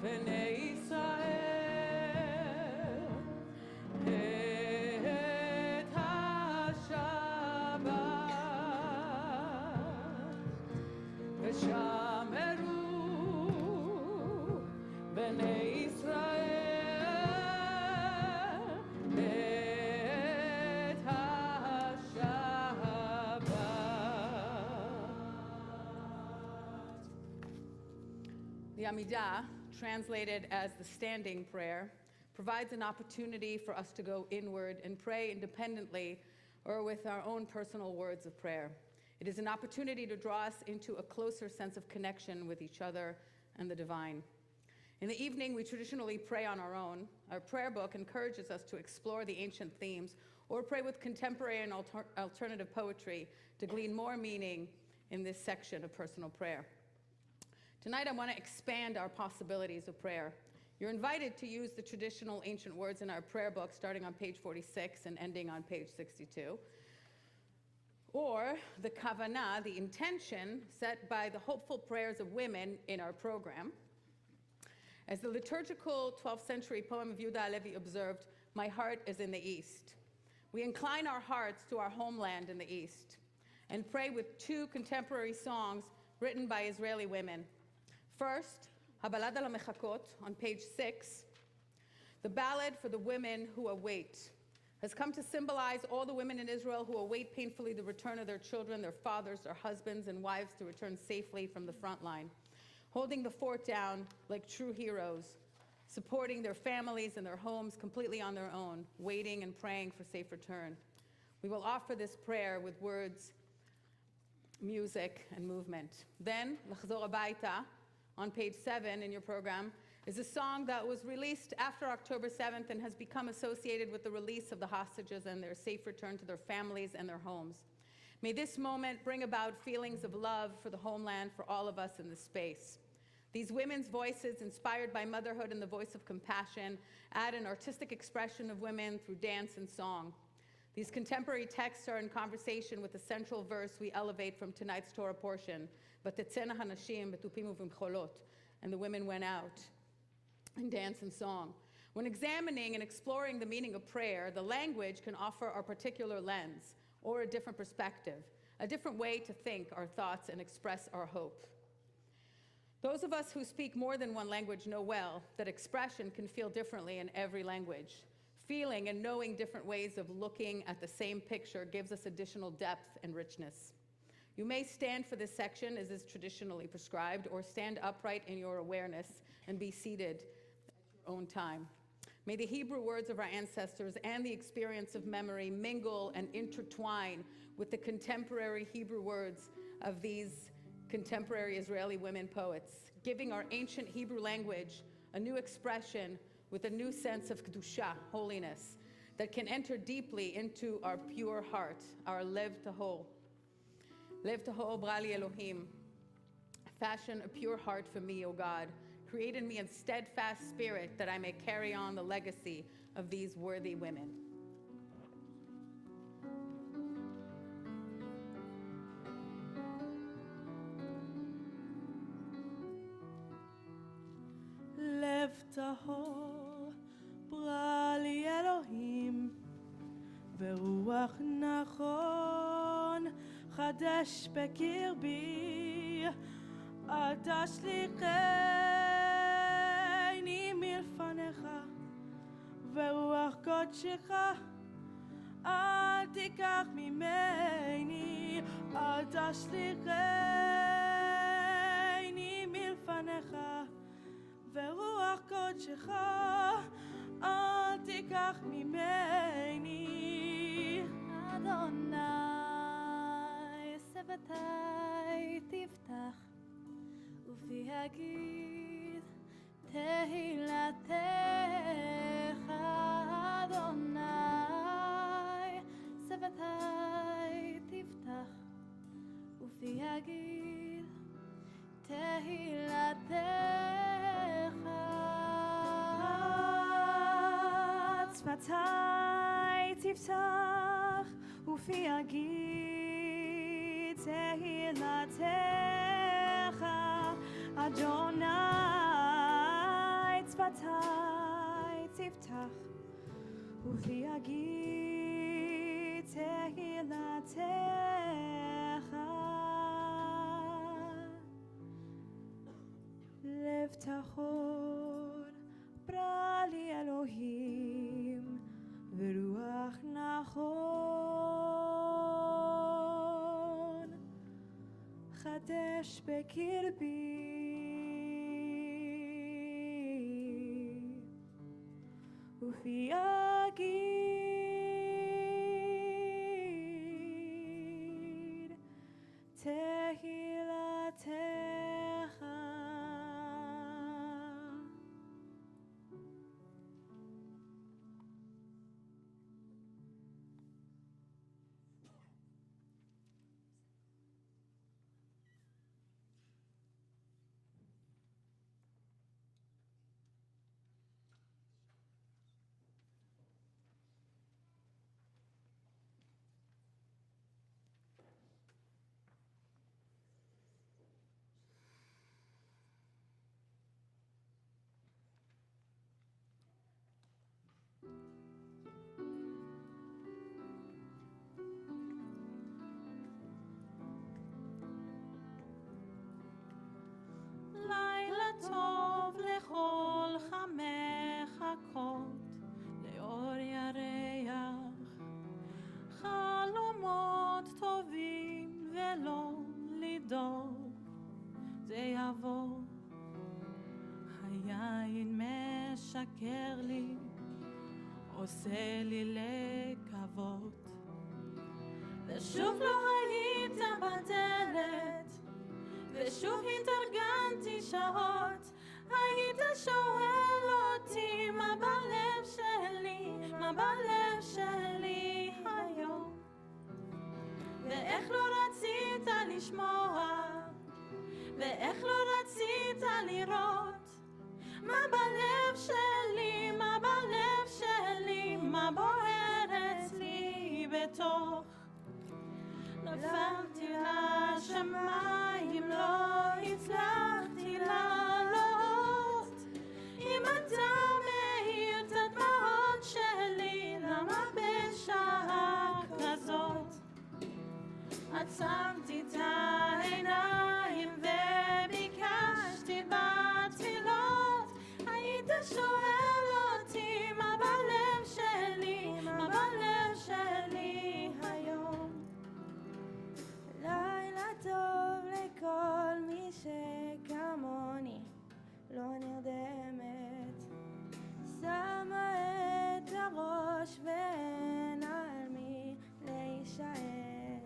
בני ישראל את השבת ושמרו בני ישראל את השבת. The Amidah, translated as the standing prayer, provides an opportunity for us to go inward and pray independently or with our own personal words of prayer. It is an opportunity to draw us into a closer sense of connection with each other and the divine. In the evening, we traditionally pray on our own. Our prayer book encourages us to explore the ancient themes or pray with contemporary and alternative poetry to glean more meaning in this section of personal prayer. Tonight, I want to expand our possibilities of prayer. You're invited to use the traditional ancient words in our prayer book, starting on page 46 and ending on page 62. Or the kavanah, the intention set by the hopeful prayers of women in our program. As the liturgical 12th century poem of Yehuda Halevi observed, "My heart is in the East." We incline our hearts to our homeland in the East and pray with two contemporary songs written by Israeli women. First, Habalad al Mechakot on page 6, the ballad for the women who await, has come to symbolize all the women in Israel who await painfully the return of their children, their fathers, their husbands, and wives to return safely from the front line, holding the fort down like true heroes, supporting their families and their homes completely on their own, waiting and praying for safe return. We will offer this prayer with words, music, and movement. Then, L'chzor Habayta, on page 7 in your program, is a song that was released after October 7th and has become associated with the release of the hostages and their safe return to their families and their homes. May this moment bring about feelings of love for the homeland for all of us in this space. These women's voices, inspired by motherhood and the voice of compassion, add an artistic expression of women through dance and song. These contemporary texts are in conversation with the central verse we elevate from tonight's Torah portion, "V'tetzena hanashim betupim uv'mcholot," and the women went out in dance and song. When examining and exploring the meaning of prayer, the language can offer a particular lens or a different perspective, a different way to think our thoughts and express our hope. Those of us who speak more than one language know well that expression can feel differently in every language. Feeling and knowing different ways of looking at the same picture gives us additional depth and richness. You may stand for this section as is traditionally prescribed, or stand upright in your awareness and be seated at your own time. May the Hebrew words of our ancestors and the experience of memory mingle and intertwine with the contemporary Hebrew words of these contemporary Israeli women poets, giving our ancient Hebrew language a new expression with a new sense of kedusha, holiness, that can enter deeply into our pure heart, our lev tahor. Lev tahor brali Elohim. Fashion a pure heart for me, O God. Create in me a steadfast spirit that I may carry on the legacy of these worthy women. לב טהור ברא לי אלוהים ורוח נכון חדש בקרבי אל תשליכני מלפניך ורוח קודשך אל תיקח ממני אל תשליכני מלפניך ורוח קודשך אל תיקח ממני אדוני שפתי תפתח ופי אגיד תהילתך אדוני שפתי תפתח ופי אגיד תהילתך שפתי תפתח ופי אגיד תהילתך אדוני דלתי תפתח ופי אגיד תהילתך. לב טהור ברא לי אלוהים ורוח נכון חדש בקרבי. ופי אגיד תהילתך. לילה טוב לכל המחכות לאור ירח, חלומות טובים ולא לדאוג, זה יבוא. היין משקר לי, עושה לי לקוות, ושוב לא היית בדלת, ושוב התארגנתי שעות, היית שואל אותי מה בלב שלי, מה בלב שלי היום, ואיך לא רצית לשמוע, ואיך לא רצית לראות, מה בלב שלי, מה בלב שלי, מה בוער אצלי בתוך. נפלתי לשמיים, לא הצלחתי לעלות. אם אתה מאיר את הדמעות שלי, למה בשעה כזאת? עצמתי את העיניים וביקשתי בתפילות, היית שואל אותי מה בלב שלי, מה בלב שלי היום. לילה טוב לכל מי שכמוני לא נרדמת, שמה את הראש ואין על מי להישען.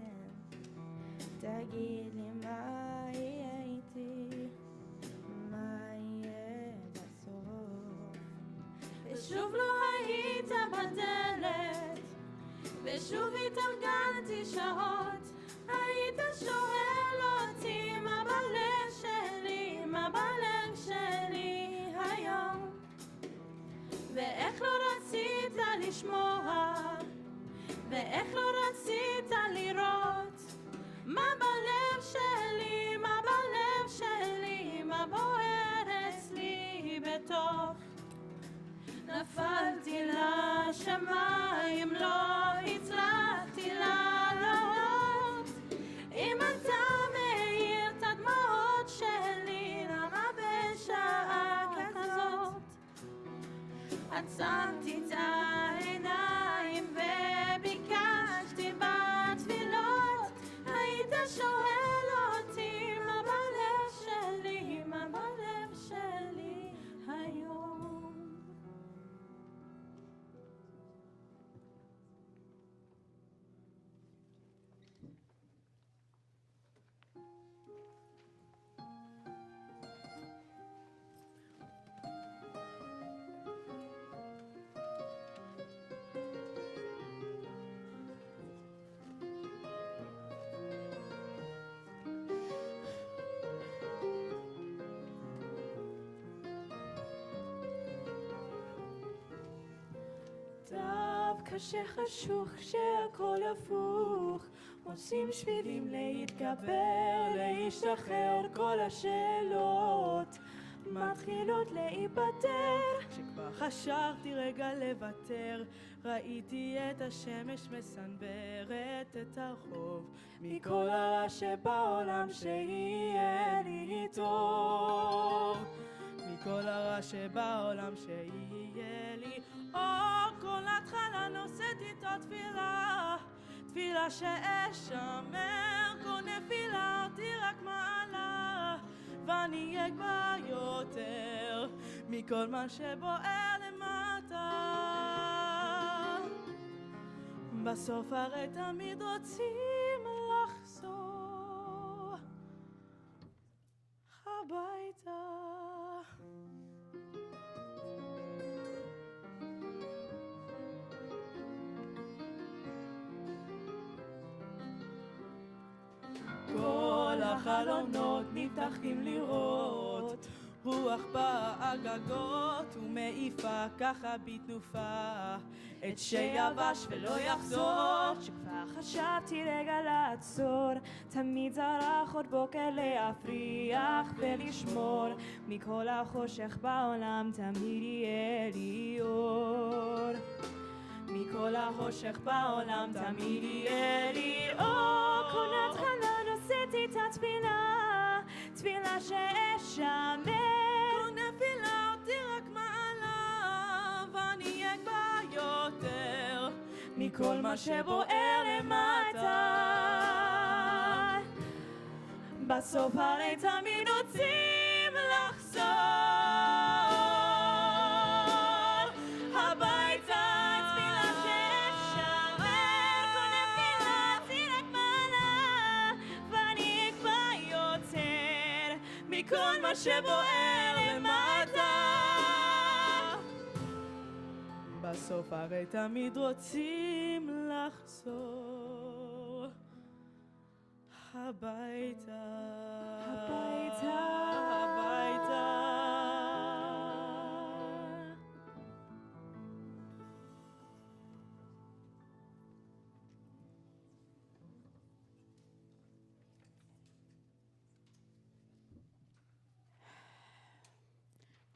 תגיד לי מה יהיה איתי, מה יהיה בסוף. ושוב לא היית בדלת, ושוב התארגנתי שעות, היית שואל אותי מה בלב שלי, מה בלב שלי היום, ואיך לא רצית לשמוע, ואיך לא רצית לראות, מה בלב שלי, מה בלב שלי, מה בוער אצלי בתוך. נפלתי לשמיים, לא הצלחתי לעלות. אם אתה מאיר את הדמעות שלי, למה בשעה כזאת? עצמתי את העיניים וביקשתי בתפילות, היית שואל אותי מה בלב שלי, מה בלב שלי היום. קשה חשוך כשהכל הפוך, מוצאים שבילים להתגבר, להשתחרר כל השאלות. מתחילות להיפטר. כשכבר חשבתי רגע לוותר, ראיתי את השמש מסנוורת את הרחוב. מכל הרע שבעולם שיהיה לי טוב, מכל הרע שבעולם שיהיה לי אור. כל התחלה נושאת איתו תפילה, תפילה שאשמר, כל נפילה אותי רק מעלה, ואני אהיה כבר יותר מכל מה שבוער למטה. בסוף הרי תמיד רוצים לחזור הביתה. כל החלונות נפתחים לראות רוח בגגות ומעיפה ככה בתנופה את שיבש ולא יחזור. שכבר חשבתי רגע לעצור, תמיד זרח עוד בוקר להפריח ולשמור. מכל החושך בעולם תמיד יהיה לי אור, מכל החושך בעולם תמיד יהיה לי אור. כל התחלה נושאת איתה תפילה, תפילה שאשמר, כל נפילה אותי רק מעלה, ואני אהיה כבר יותר מכל מה שבוער למטה. בסוף הרי תמיד רוצים לחזור הביתה. תפילה שאשמר, כל נפילה אותי רק מעלה, ואני אהיה כבר יותר מכל מה שבוער למטה. בסוף הרי תמיד רוצים לחזור הביתה, הביתה. הביתה.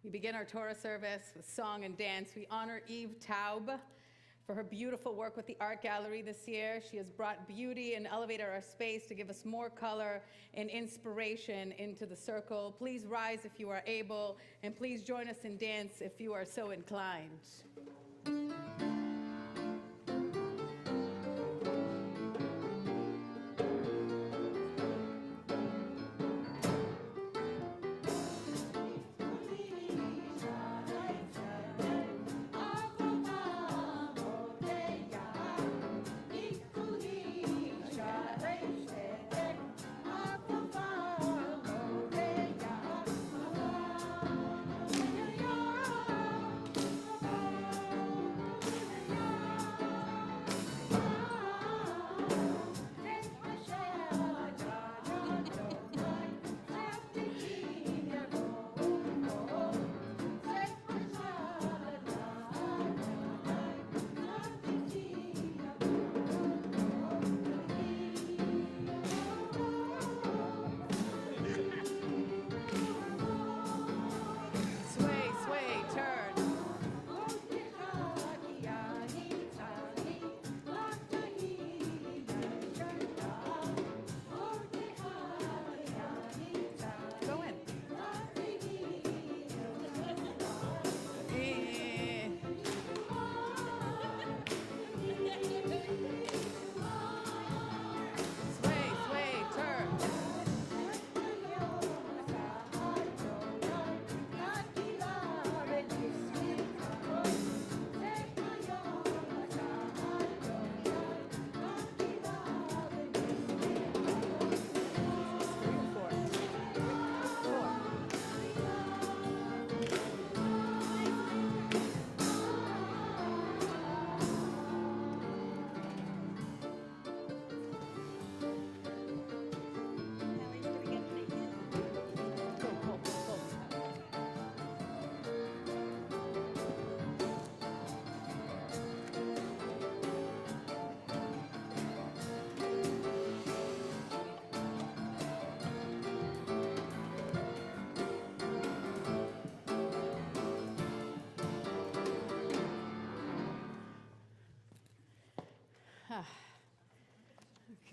We begin our Torah service with song and dance. We honor Eve Taub for her beautiful work with the art gallery this year. She has brought beauty and elevated our space to give us more color and inspiration into the circle. Please rise if you are able, and please join us in dance if you are so inclined.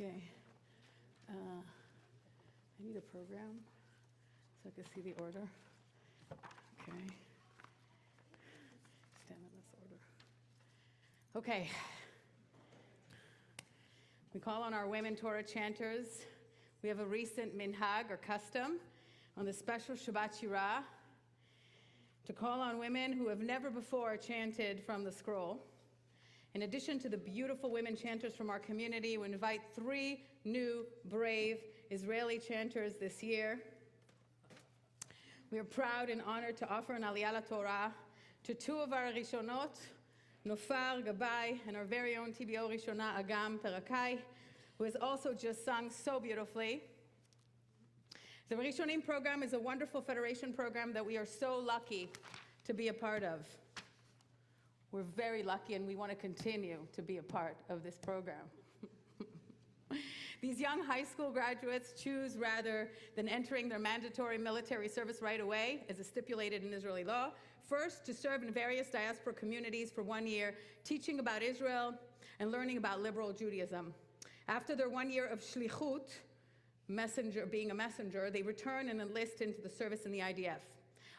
Okay. I need a program so I can see the order. Okay. Stand in this order. Okay. We call on our women Torah chanters. We have a recent minhag, or custom, on the special Shabbat Shira to call on women who have never before chanted from the scroll. In addition to the beautiful women chanters from our community, we invite 3 new, brave Israeli chanters this year. We are proud and honored to offer an Aliyah Torah to 2 of our Rishonot, Nofar Gabay, and our very own TBO Rishona Agam Perakai, who has also just sung so beautifully. The Rishonim program is a wonderful federation program that we are so lucky to be a part of. We're very lucky, and we want to continue to be a part of this program. These young high school graduates choose, rather than entering their mandatory military service right away, as is stipulated in Israeli law, first to serve in various diaspora communities for 1 year, teaching about Israel and learning about liberal Judaism. After their 1 year of shlichut, being a messenger, they return and enlist into the service in the IDF.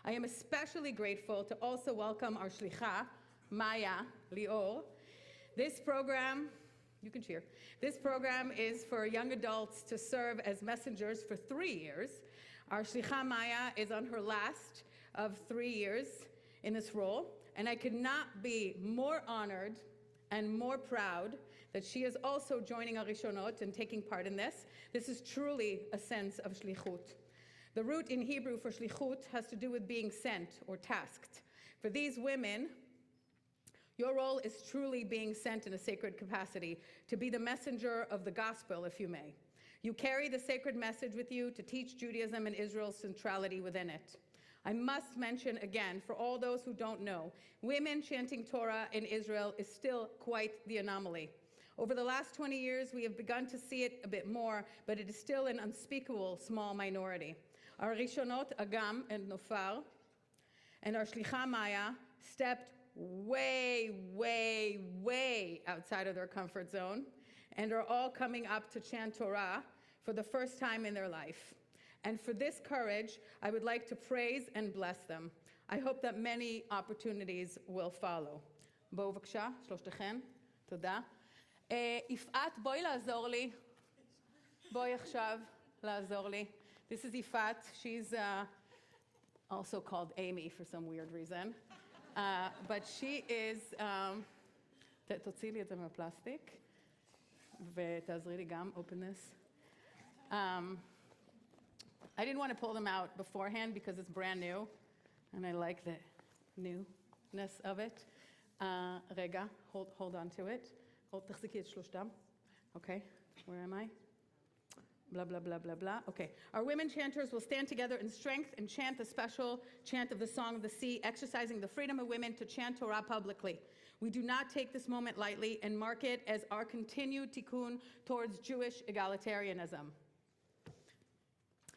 I am especially grateful to also welcome our shlicha, Maya Lior. This program, you can cheer. This program is for young adults to serve as messengers for 3 years. Our shlicha Maya is on her last of 3 years in this role, and I could not be more honored and more proud that she is also joining our Rishonot and taking part in this. This is truly a sense of shlichut. The root in Hebrew for shlichut has to do with being sent or tasked. For these women, your role is truly being sent in a sacred capacity, to be the messenger of the gospel, if you may. You carry the sacred message with you to teach Judaism and Israel's centrality within it. I must mention again, for all those who don't know, women chanting Torah in Israel is still quite the anomaly. Over the last 20 years, we have begun to see it a bit more, but it is still an unspeakable small minority. Our Rishonot, Agam and Nofar, and our Shlicha Maya stepped way, way, way outside of their comfort zone and are all coming up to chant Torah for the first time in their life. And for this courage, I would like to praise and bless them. I hope that many opportunities will follow. בואו בבקשה, שלושתכן, תודה. יפעת, בואי לעזור לי. בואי עכשיו לעזור לי. This is Yifat. She's also called Amy for some weird reason. But she is, תוציאי לי את זה מהפלסטיק, ותעזרי לי גם, open this. I didn't want to pull them out beforehand because it's brand new, and I like the newness of it. רגע, hold on to it. תחזיקי את שלושתם. Okay, where am I? Blah, blah, blah, blah, blah. Okay, our women chanters will stand together in strength and chant the special chant of the Song of the Sea, exercising the freedom of women to chant Torah publicly. We do not take this moment lightly and mark it as our continued tikkun towards Jewish egalitarianism.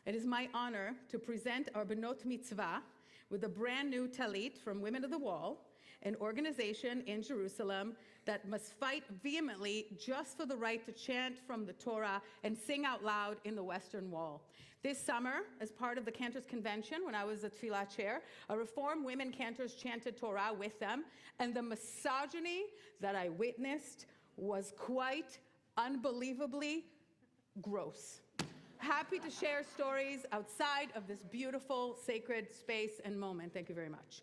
It is my honor to present our Benot Mitzvah with a brand new talit from Women of the Wall, an organization in Jerusalem that must fight vehemently just for the right to chant from the Torah and sing out loud in the Western Wall. This summer, as part of the Cantors Convention, when I was a tefillah chair, a Reform women cantors chanted Torah with them, and the misogyny that I witnessed was quite unbelievably gross. Happy to share stories outside of this beautiful, sacred space and moment. Thank you very much.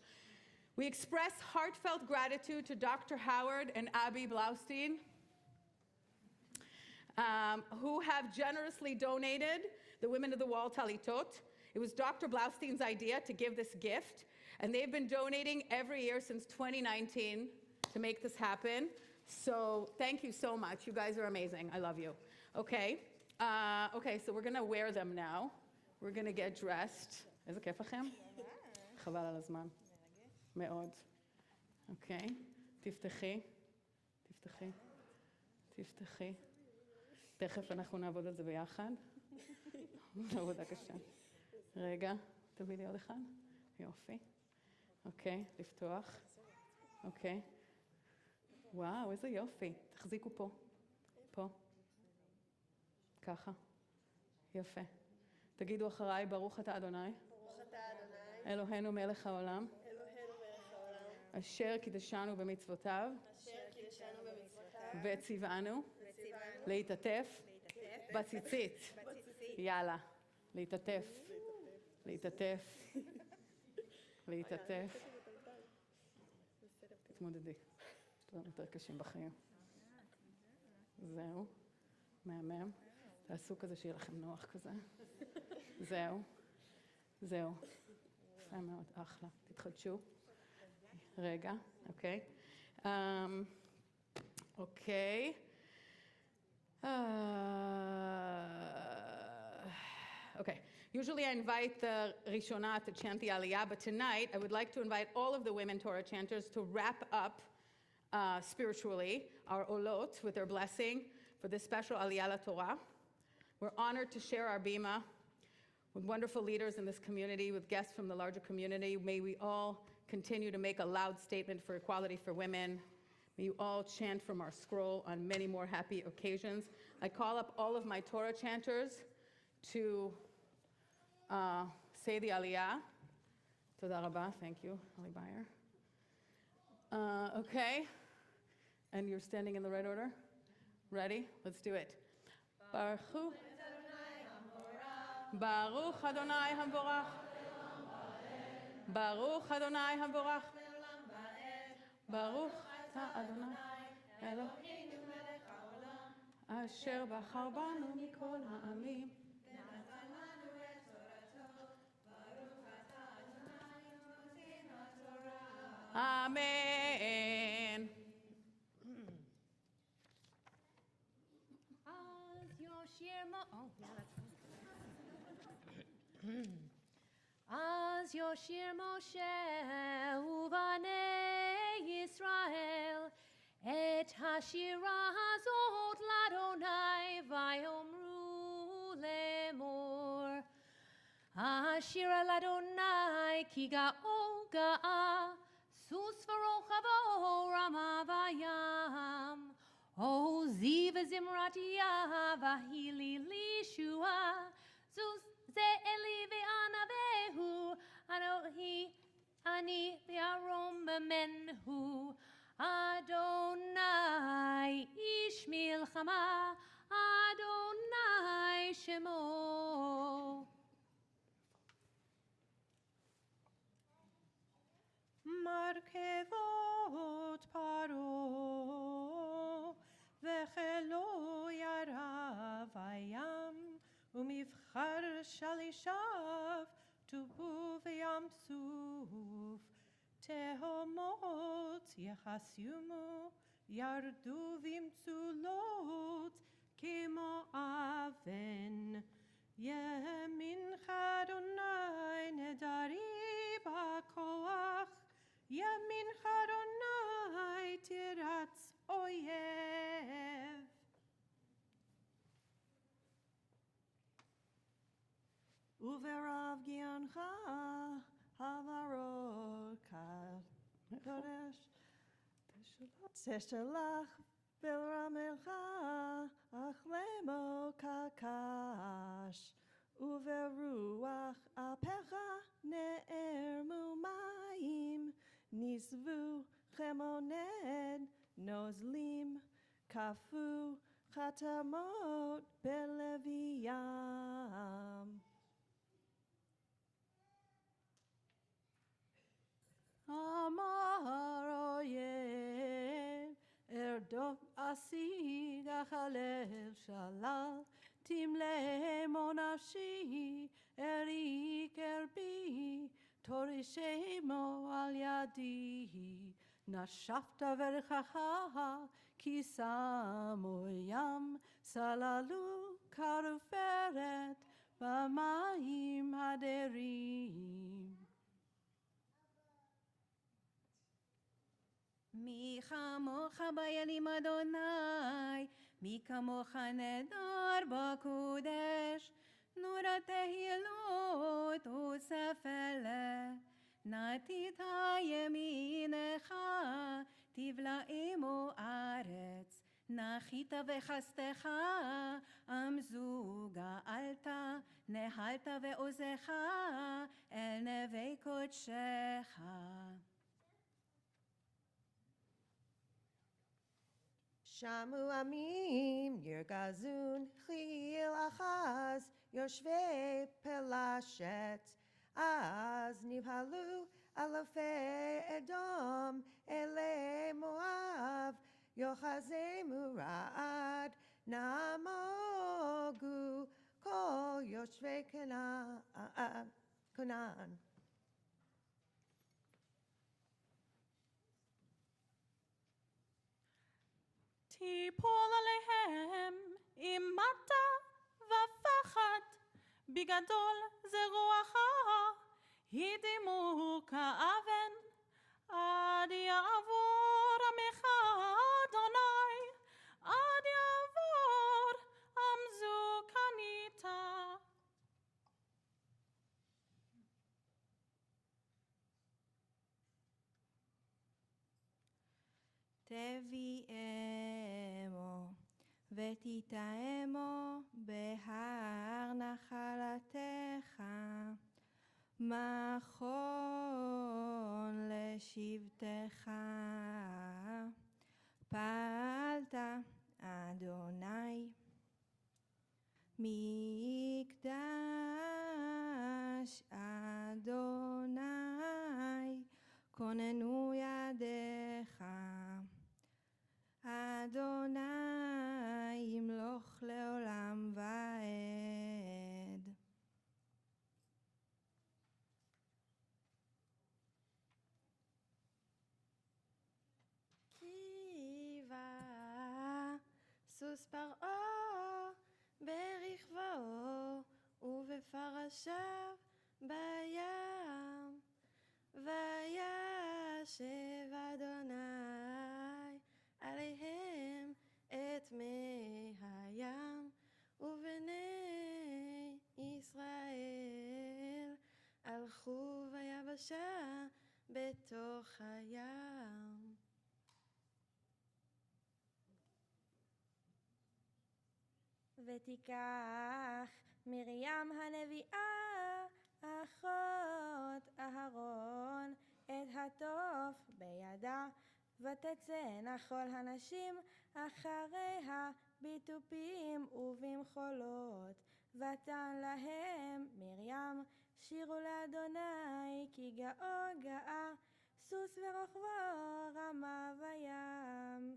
We express heartfelt gratitude to Dr. Howard and Abby Blaustein, who have generously donated the Women of the Wall Talitot. It was Dr. Blaustein's idea to give this gift, and they've been donating every year since 2019 to make this happen. So thank you so much. You guys are amazing. I love you. Okay. Okay, so we're going to wear them now. We're going to get dressed. איזה כיף לכם? חבל על הזמן. מאוד. אוקיי, תפתחי. תכף אנחנו נעבוד על זה ביחד. עבודה קשה. רגע, תביא לי עוד אחד. יופי. אוקיי, לפתוח. אוקיי. וואו, איזה יופי. תחזיקו פה. פה. ככה. יפה. תגידו אחריי, ברוך אתה אדוני. אלוהינו מלך העולם. אשר קידשנו במצוותיו. וציוונו. להתעטף. בציצית. יאללה. להתעטף. להתעטף. להתעטף. תתמודדי. יש דברים יותר קשים בחיים. זהו. מהמם. תעשו כזה שיהיה לכם נוח כזה. זהו. זהו. יפה מאוד, אחלה. תתחדשו. רגע, אוקיי. אוקיי. Okay. Usually I invite the Rishona to chant the Aliyah, but tonight I would like to invite all of the women Torah chanters to wrap up spiritually our olot with their blessing for this special Aliyah la Torah. We're honored to share our bima with wonderful leaders in this community, with guests from the larger community. May we all continue to make a loud statement for equality for women. May you all chant from our scroll on many more happy occasions. I call up all of my Torah chanters to say the Aliyah. Toda Rabba, thank you, Ali Bayer. Okay, and you're standing in the right order? Ready? Let's do it. Baruch Baruch Adonai Hamvorach. Baruch Adonai Hamvorach. Baruch Adonai Eloheinu melech haolam. Asher bachar banu mikol ha'amim. Amen. Az Yoshir Mo... Oh, yeah, that's Az Yoshir Moshe uvanei Yisrael et hashira hazot ladonai vayomru lemor hashira ladonai ki ga'o ga'a sus v'rochavo rama vayam o ziv zimratia vahili lishua zus ze eli ve'anavehu anohi ani ve'arom bemenhu Adonai ish milchama Adonai shemo מרכבות פרעה וחילו ירב הים ומבחר שלישיו טובו בים סוף תהומות יחסיומו ירדו במצולות כמו אבן ימינך אדוני נדרי בכוח ימינך אדוני תירץ אויב וברב גאונך הברוך קודש תשלח ברמך אך למו קקש וברוח אפיך נערמו מים נשבו חמונד נוזלים קפו חתמות בלב ים אמר אויב ארדוף אשיג אך הלב שלל תמלא נפשי אריק ארבי תורישמו על ידי נשפת ברכך כי שמו ים סללו כרופרת במים הדרים מי כמוך בימים אדוני, מי כמוך נדר בקודש, נורת תהילות וספלה, נתית ימינך, תבלעמו ארץ, נחית וחסתך, עמזו גאלת, נהלת ועוזך, אל נווה קודשך. Shamu amim yirgazun chil achaz yoshvei pelashet az nivhalu alafei edom ele moav yochazemu ra'ad namogu kol yoshvei Canaan. תיפול עליהם אימתה ופחד, בגדול זה רוחה, הדימו כאבן, עד יעבור עמך אדוני, עד יעבור עמזו קניתה. תביאמו ותטעמו בהר נחלתך, מכון לשבטך. פעלת אדוני מקדש אדוני, כוננו ידיך. אדוני ימלוך לעולם ועד. קיבה סוס פרעה ברכבו ובפרשיו בים, וישב אדוני עליהם את מי הים, ובני ישראל הלכו ביבשה בתוך הים. ותיקח מרים הנביאה אחות אהרון את התוף בידה, ותצאנה כל הנשים אחריה בתופים ובמחולות, ותן להם מרים, שירו לאדוני כי גאו גאה, סוס ורוכבו רמה בים.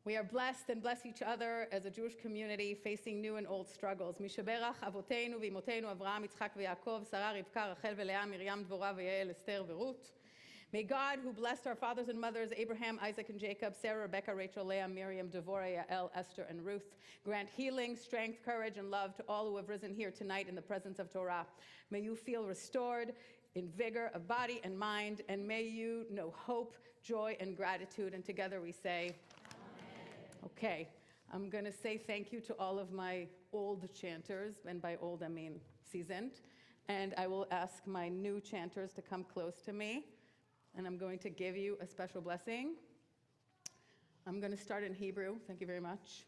We are blessed and bless each other as a Jewish community facing new and old struggles. משברך אבותינו ואמותינו אברהם, יצחק ויעקב, שרה, רבקה, רחל ולאה, מרים, דבורה ויעל, אסתר ורות. May God, who blessed our fathers and mothers, Abraham, Isaac, and Jacob, Sarah, Rebecca, Rachel, Leah, Miriam, Devorah, Yael, Esther, and Ruth, grant healing, strength, courage, and love to all who have risen here tonight in the presence of Torah. May you feel restored in vigor of body and mind, and may you know hope, joy, and gratitude. And together we say, okay, I'm going to say thank you to all of my old chanters, and by old I mean seasoned. And I will ask my new chanters to come close to me, and I'm going to give you a special blessing. I'm going to start in Hebrew. Thank you very much.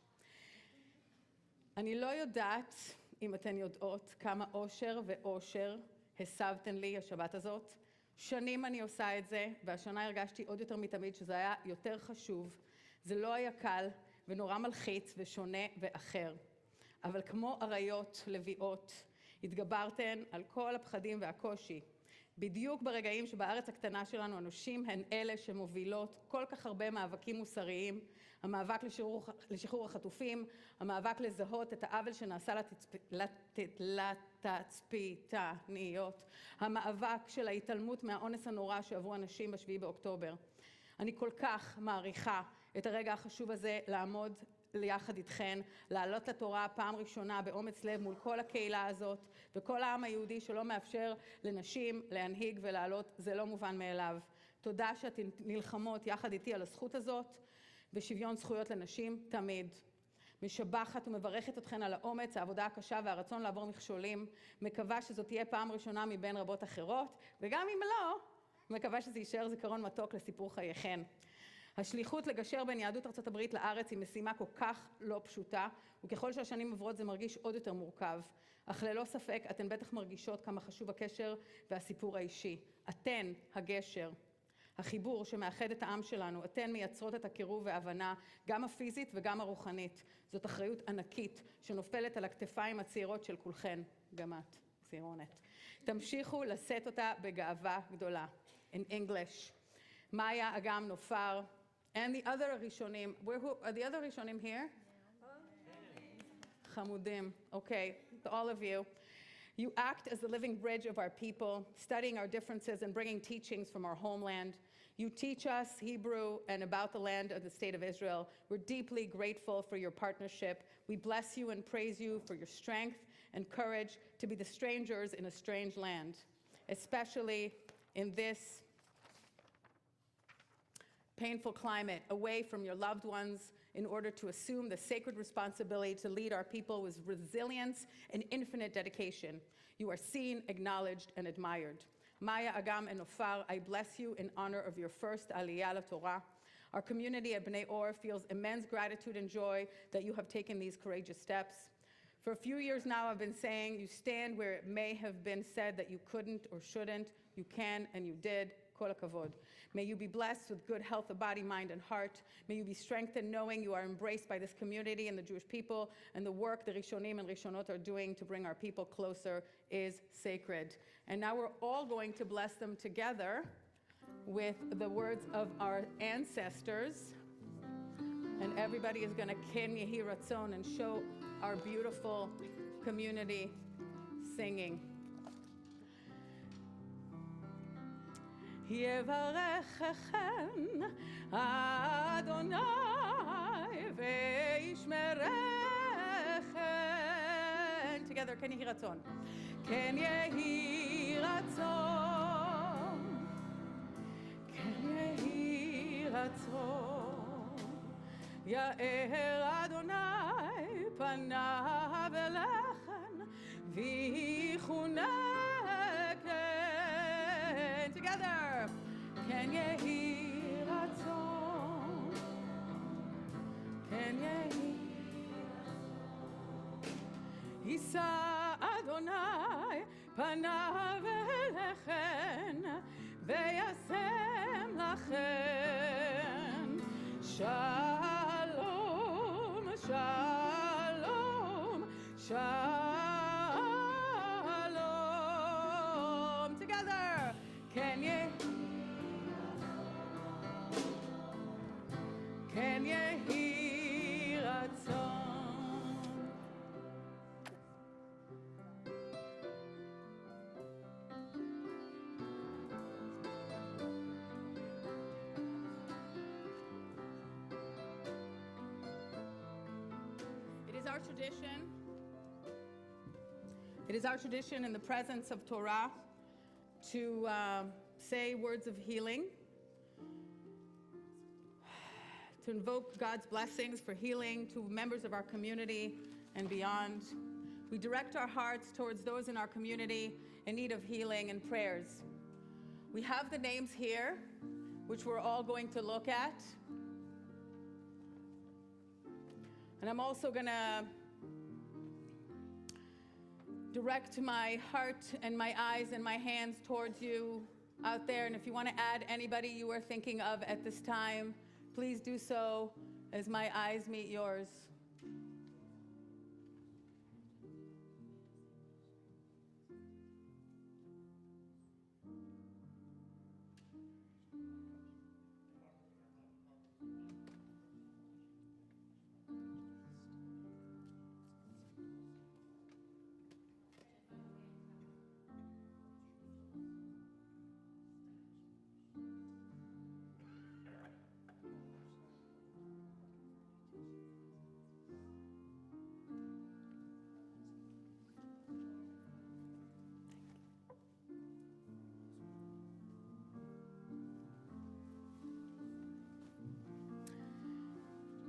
אני לא יודעת אם אתן יודעות כמה אושר ואושר הסבתן לי השבת הזאת. שנים אני עושה את זה, והשנה הרגשתי עוד יותר מתמיד שזה היה יותר חשוב. זה לא היה קל ונורא מלחיץ ושונה ואחר. אבל כמו אריות לביאות, התגברתן על כל הפחדים והקושי. בדיוק ברגעים שבארץ הקטנה שלנו הנשים הן אלה שמובילות כל כך הרבה מאבקים מוסריים, המאבק לשחרור החטופים, המאבק לזהות את העוול שנעשה לתצפיתניות, המאבק של ההתעלמות מהאונס הנורא שעברו אנשים ב7 באוקטובר. אני כל כך מעריכה את הרגע החשוב הזה לעמוד יחד איתכן, לעלות לתורה פעם ראשונה באומץ לב מול כל הקהילה הזאת, וכל העם היהודי שלא מאפשר לנשים להנהיג ולעלות, זה לא מובן מאליו. תודה שאתן נלחמות יחד איתי על הזכות הזאת, ושוויון זכויות לנשים תמיד. משבחת ומברכת אתכן על האומץ, העבודה הקשה והרצון לעבור מכשולים. מקווה שזאת תהיה פעם ראשונה מבין רבות אחרות, וגם אם לא, מקווה שזה יישאר זיכרון מתוק לסיפור חייכן. השליחות לגשר בין יהדות ארצות הברית לארץ היא משימה כל כך לא פשוטה, וככל שהשנים עוברות זה מרגיש עוד יותר מורכב. אך ללא ספק, אתן בטח מרגישות כמה חשוב הקשר והסיפור האישי. אתן הגשר, החיבור שמאחד את העם שלנו, אתן מייצרות את הקירוב וההבנה, גם הפיזית וגם הרוחנית. זאת אחריות ענקית שנופלת על הכתפיים הצעירות של כולכן, גם את, צעירונת. תמשיכו לשאת אותה בגאווה גדולה. In English. מאיה, אגם, נופר, and the other ראשונים. Are the other ראשונים here? חמודים. Okay, to all of you. You act as the living bridge of our people, studying our differences and bringing teachings from our homeland. You teach us Hebrew and about the land of the state of Israel. We're deeply grateful for your partnership. We bless you and praise you for your strength and courage to be the strangers in a strange land, especially in this painful climate, away from your loved ones, in order to assume the sacred responsibility to lead our people with resilience and infinite dedication. You are seen, acknowledged, and admired. Maya, Agam, and Ofar, I bless you in honor of your first Aliyah LaTorah. Our community at Bnei Or feels immense gratitude and joy that you have taken these courageous steps. For a few years now, I've been saying you stand where it may have been said that you couldn't or shouldn't. You can and you did. Kol hakavod. May you be blessed with good health of body, mind, and heart. May you be strengthened knowing you are embraced by this community and the Jewish people, and the work the Rishonim and Rishonot are doing to bring our people closer is sacred. And now we're all going to bless them together with the words of our ancestors. And everybody is going to ken yehi ratzon and show our beautiful community singing. יברככם אדוני וישמרכם. Together, כן יהי רצון. כן יהי רצון. כן יהי רצון. יאר אדוני פניו אליכם ויחונכם. Together. Ken yehi ratzon. Ken yehi ratzon. Yisa Adonai panav elechem veyasem lachem. Shalom, shalom, shalom. Together. Ken yehi ratzon. It is our tradition in the presence of Torah to say words of healing, to invoke God's blessings for healing to members of our community and beyond. We direct our hearts towards those in our community in need of healing and prayers. We have the names here, which we're all going to look at. And I'm also going to direct my heart and my eyes and my hands towards you out there. And if you want to add anybody you are thinking of at this time, please do so as my eyes meet yours.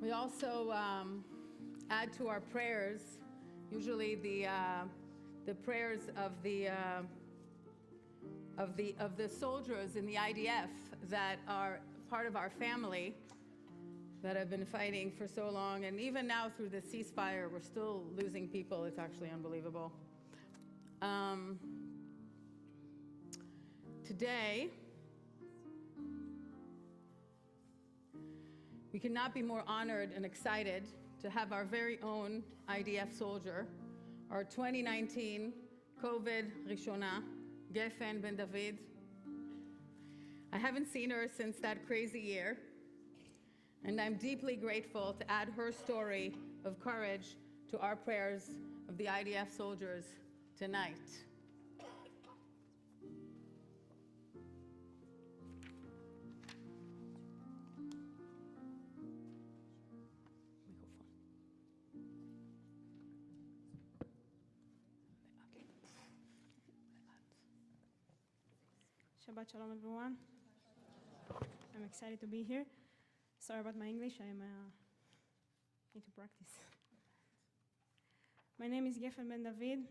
We also add to our prayers, usually the prayers of the soldiers in the IDF that are part of our family that have been fighting for so long. And even now through the ceasefire, we're still losing people. It's actually unbelievable. Today, we cannot be more honored and excited to have our very own IDF soldier, our 2019 COVID Rishona, Geffen Ben David. I haven't seen her since that crazy year, and I'm deeply grateful to add her story of courage to our prayers of the IDF soldiers tonight. Shabbat Shalom, everyone. I'm excited to be here. Sorry about my English. I need to practice. My name is Geffen Ben David.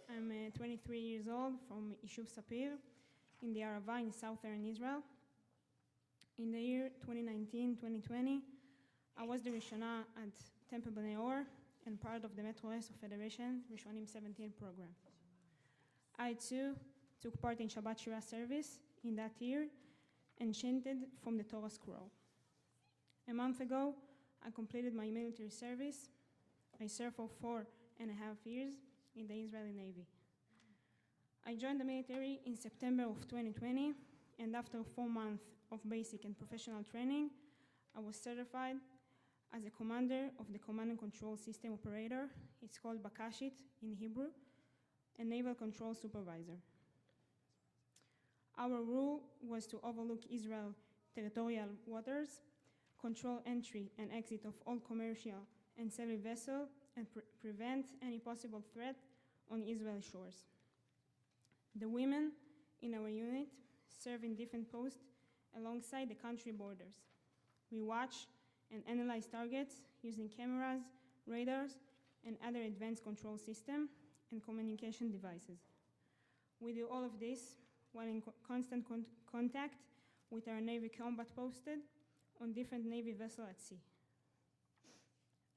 I'm 23 years old from Yishuv Sapir in the Arava in southern Israel. In the year 2019-2020, I was the Rishona at Temple Bnei Or and part of the Metro Esso Federation Rishonim 17 program. I too took part in Shabbat Shira service in that year and chanted from the Torah scroll. A month ago, I completed my military service. I served for 4.5 years in the Israeli Navy. I joined the military in September of 2020, and after 4 months of basic and professional training, I was certified as a commander of the Command and Control System Operator. It's called Bakashit in Hebrew, a naval control supervisor. Our role was to overlook Israel territorial waters, control entry and exit of all commercial and civil vessels, and prevent any possible threat on Israeli shores. The women in our unit serve in different posts alongside the country borders. We watch and analyze targets using cameras, radars, and other advanced control systems and communication devices. We do all of this while in constant contact with our Navy combat posted on different Navy vessels at sea.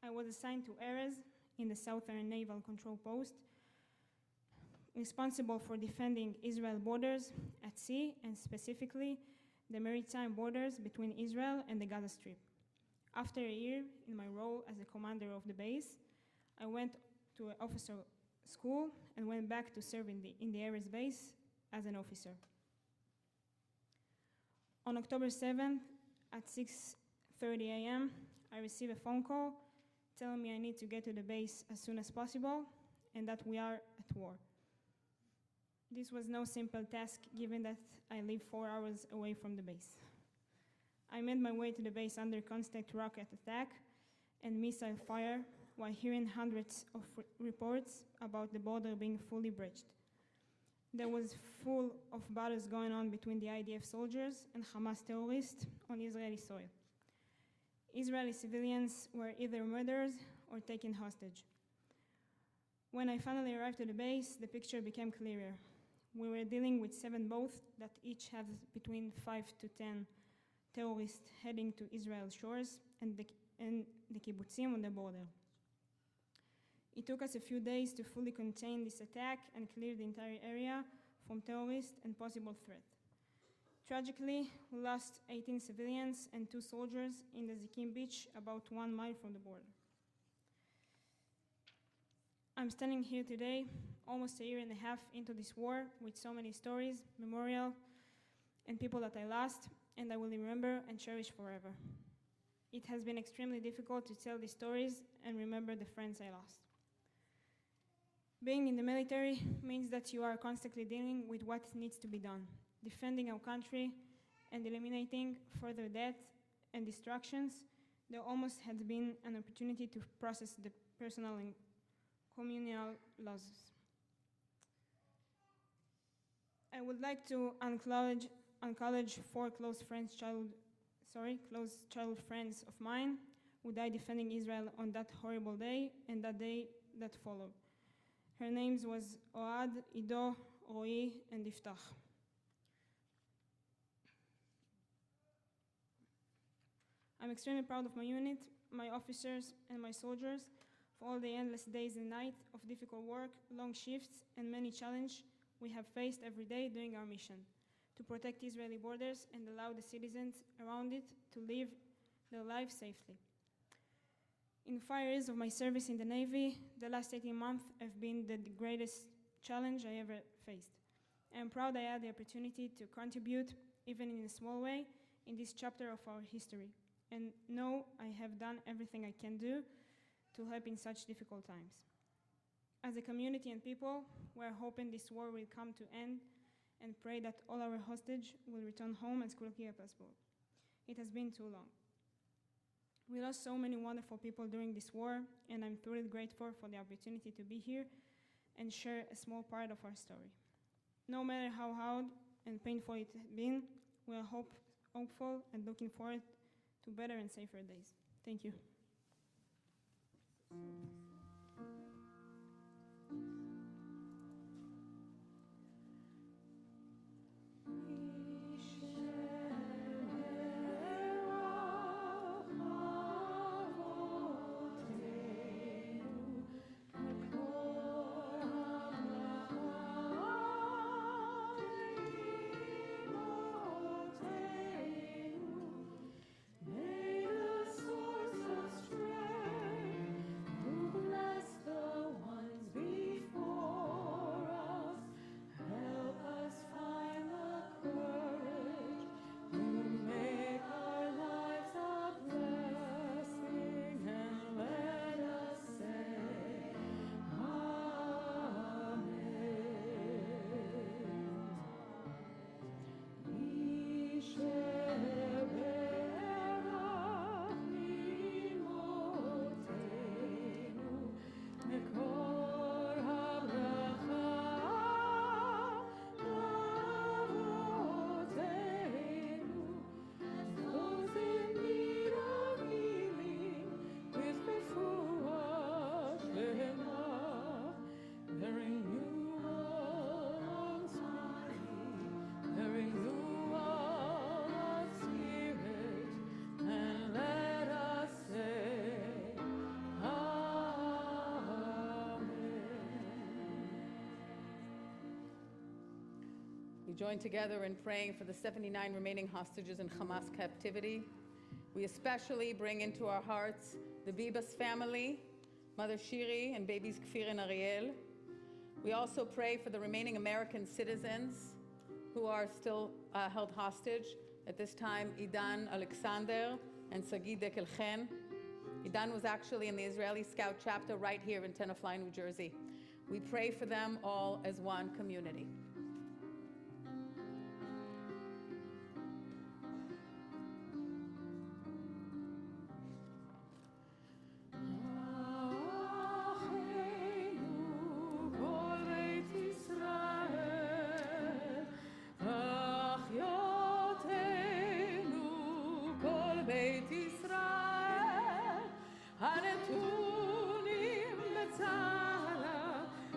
I was assigned to Erez in the Southern Naval Control Post, responsible for defending Israel borders at sea and specifically the maritime borders between Israel and the Gaza Strip. After a year in my role as a commander of the base, I went to an officer school and went back to serve in the Erez base as an officer. On October 7th at 6:30 a.m., I received a phone call telling me I need to get to the base as soon as possible and that we are at war. This was no simple task given that I live 4 hours away from the base. I made my way to the base under constant rocket attack and missile fire while hearing hundreds of reports about the border being fully breached. There was full of battles going on between the IDF soldiers and Hamas terrorists on Israeli soil. Israeli civilians were either murdered or taken hostage. When I finally arrived to the base, the picture became clearer. We were dealing with 7 boats that each have between 5 to 10 terrorists heading to Israel's shores and the kibbutzim on the border. It took us a few days to fully contain this attack and clear the entire area from terrorists and possible threat. Tragically, we lost 18 civilians and 2 soldiers in the Zikim beach about 1 mile from the border. I'm standing here today, almost a year and a half into this war, with so many stories, memorial, and people that I lost, and I will remember and cherish forever. It has been extremely difficult to tell these stories and remember the friends I lost. Being in the military means that you are constantly dealing with what needs to be done, defending our country and eliminating further death and destructions. There almost had been an opportunity to process the personal and communal losses. I would like to acknowledge 4 close childhood friends of mine who died defending Israel on that horrible day and that day that followed. Her names was Oad, Ido, Roi, and Iftach. I'm extremely proud of my unit, my officers, and my soldiers for all the endless days and nights of difficult work, long shifts, and many challenges we have faced every day doing our mission to protect Israeli borders and allow the citizens around it to live their lives safely. In 5 years of my service in the Navy, the last 18 months have been the greatest challenge I ever faced. I am proud I had the opportunity to contribute, even in a small way, in this chapter of our history, and know I have done everything I can do to help in such difficult times. As a community and people, we are hoping this war will come to end and pray that all our hostages will return home as quickly as possible. It has been too long. We lost so many wonderful people during this war, and I'm truly grateful for the opportunity to be here and share a small part of our story. No matter how hard and painful it has been, we are hopeful and looking forward to better and safer days. Thank you. We join together in praying for the 79 remaining hostages in Hamas captivity. We especially bring into our hearts the Bibas family, Mother Shiri and babies Kfir and Ariel. We also pray for the remaining American citizens who are still held hostage. At this time, Idan Alexander and Sagi Dekelchen. Idan was actually in the Israeli Scout chapter right here in Tenafly, New Jersey. We pray for them all as one community.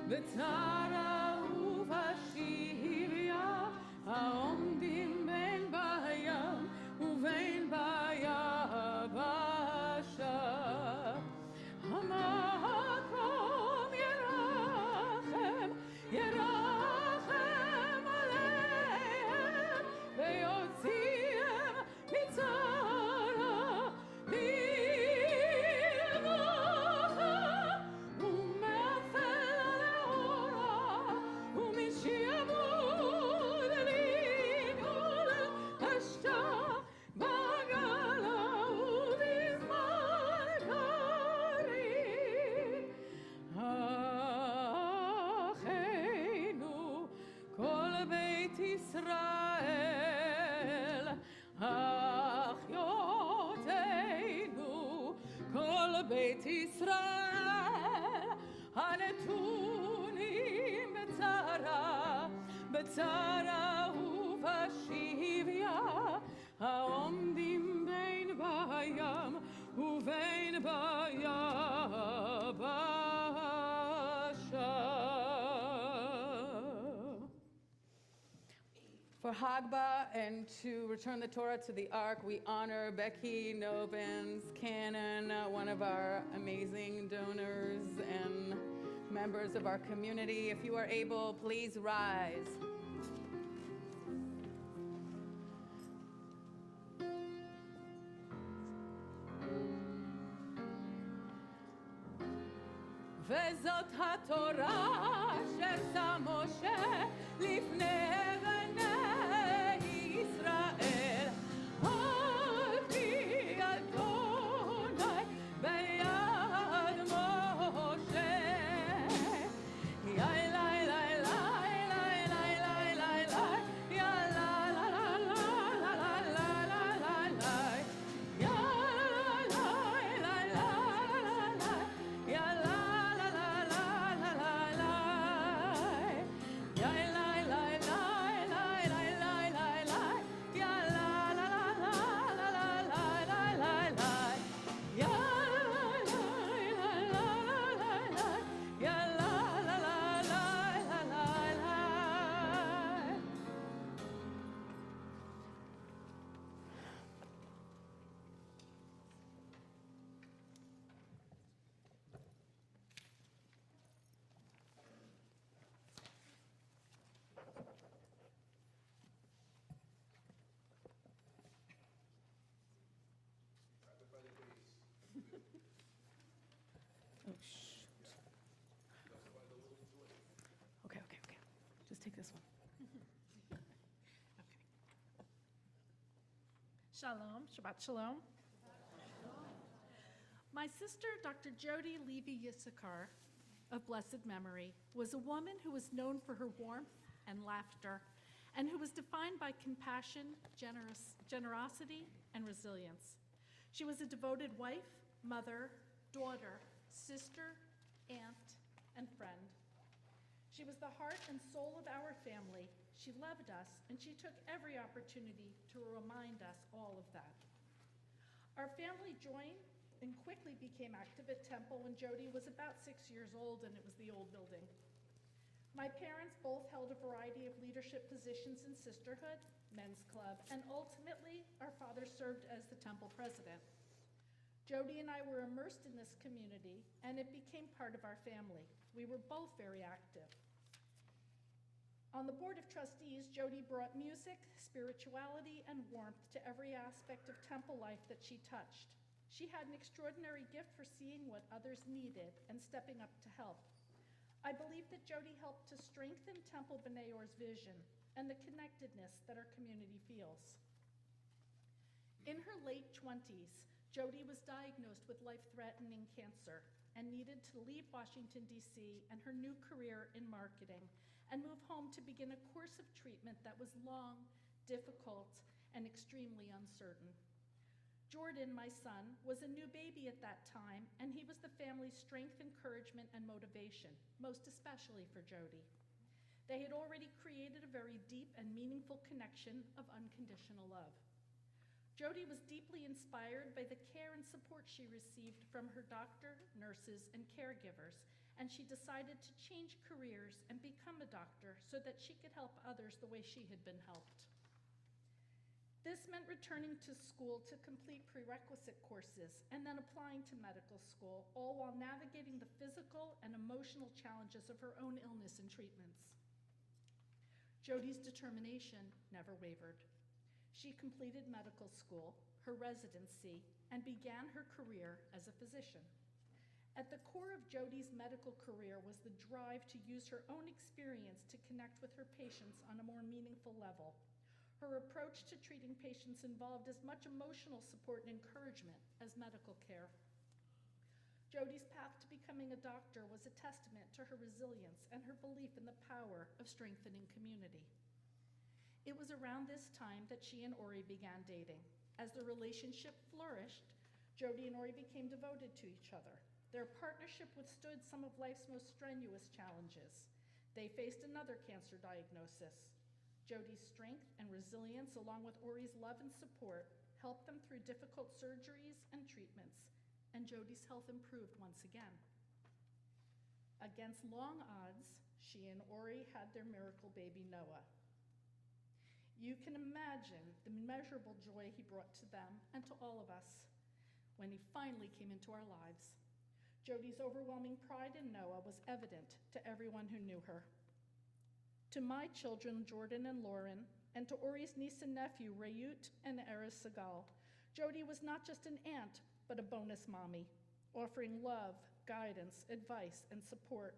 בצרה ובשביה, העומדים בין בים ובין ביבשה. המקום ירחם, ירחם עליהם, ויוציאם מצרה בלבוכה, ומאפל לאורה, ומשעבוד לגבול השתה בגלה ובזמן קריב. אחינו כל בית ישראל, אחיותינו כל בית ישראל, הנתונים בצרה, בצרה ובשביה, העומדים בין בים ובין For Hagba and to return the Torah to the Ark, we honor Becky Novins Cannon, one of our amazing donors and members of our community. If you are able, please rise. וזאת התורה שעשה משה לפני בני ישראל. על פי אדוני ביד משה. יא לי לי לי לי לי לי לי לי. יא לה לה לה לה לה לה לה לה לה. יא לי לי לי לי לי. יא לה Oh, shoot. Okay. Just take this one. Shalom, Shabbat Shalom. My sister, Dr. Jody Levy Yissachar, of blessed memory, was a woman who was known for her warmth and laughter, and who was defined by compassion, generosity, and resilience. She was a devoted wife, mother, daughter, sister, aunt, and friend. She was the heart and soul of our family. She loved us, and she took every opportunity to remind us all of that. Our family joined and quickly became active at Temple when Jody was about 6 years old, and it was the old building. My parents both held a variety of leadership positions in sisterhood, men's club, and ultimately, our father served as the Temple president. Jody and I were immersed in this community, and it became part of our family. We were both very active. On the Board of Trustees, Jody brought music, spirituality, and warmth to every aspect of Temple life that she touched. She had an extraordinary gift for seeing what others needed and stepping up to help. I believe that Jody helped to strengthen Temple B'nai Or's vision and the connectedness that our community feels. In her late 20s, Jody was diagnosed with life-threatening cancer and needed to leave Washington, D.C. and her new career in marketing and move home to begin a course of treatment that was long, difficult, and extremely uncertain. Jordan, my son, was a new baby at that time, and he was the family's strength, encouragement, and motivation, most especially for Jody. They had already created a very deep and meaningful connection of unconditional love. Jody was deeply inspired by the care and support she received from her doctor, nurses, and caregivers, and she decided to change careers and become a doctor so that she could help others the way she had been helped. This meant returning to school to complete prerequisite courses and then applying to medical school, all while navigating the physical and emotional challenges of her own illness and treatments. Jody's determination never wavered. She completed medical school, her residency, and began her career as a physician. At the core of Jody's medical career was the drive to use her own experience to connect with her patients on a more meaningful level. Her approach to treating patients involved as much emotional support and encouragement as medical care. Jody's path to becoming a doctor was a testament to her resilience and her belief in the power of strengthening community. It was around this time that she and Ori began dating. As the relationship flourished, Jody and Ori became devoted to each other. Their partnership withstood some of life's most strenuous challenges. They faced another cancer diagnosis. Jody's strength and resilience, along with Ori's love and support, helped them through difficult surgeries and treatments, and Jody's health improved once again. Against long odds, she and Ori had their miracle baby, Noah. You can imagine the immeasurable joy he brought to them and to all of us when he finally came into our lives. Jody's overwhelming pride in Noah was evident to everyone who knew her. To my children, Jordan and Lauren, and to Ori's niece and nephew, Rayut and Eris Segal, Jody was not just an aunt, but a bonus mommy, offering love, guidance, advice, and support.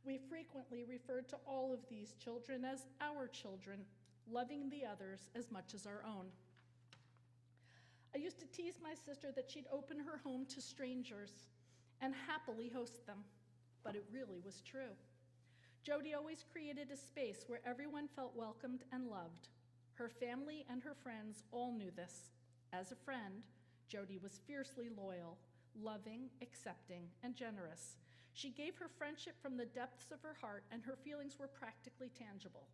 We frequently referred to all of these children as our children, loving the others as much as our own. I used to tease my sister that she'd open her home to strangers and happily host them, but it really was true. Jody always created a space where everyone felt welcomed and loved. Her family and her friends all knew this. As a friend, Jody was fiercely loyal, loving, accepting, and generous. She gave her friendship from the depths of her heart, and her feelings were practically tangible.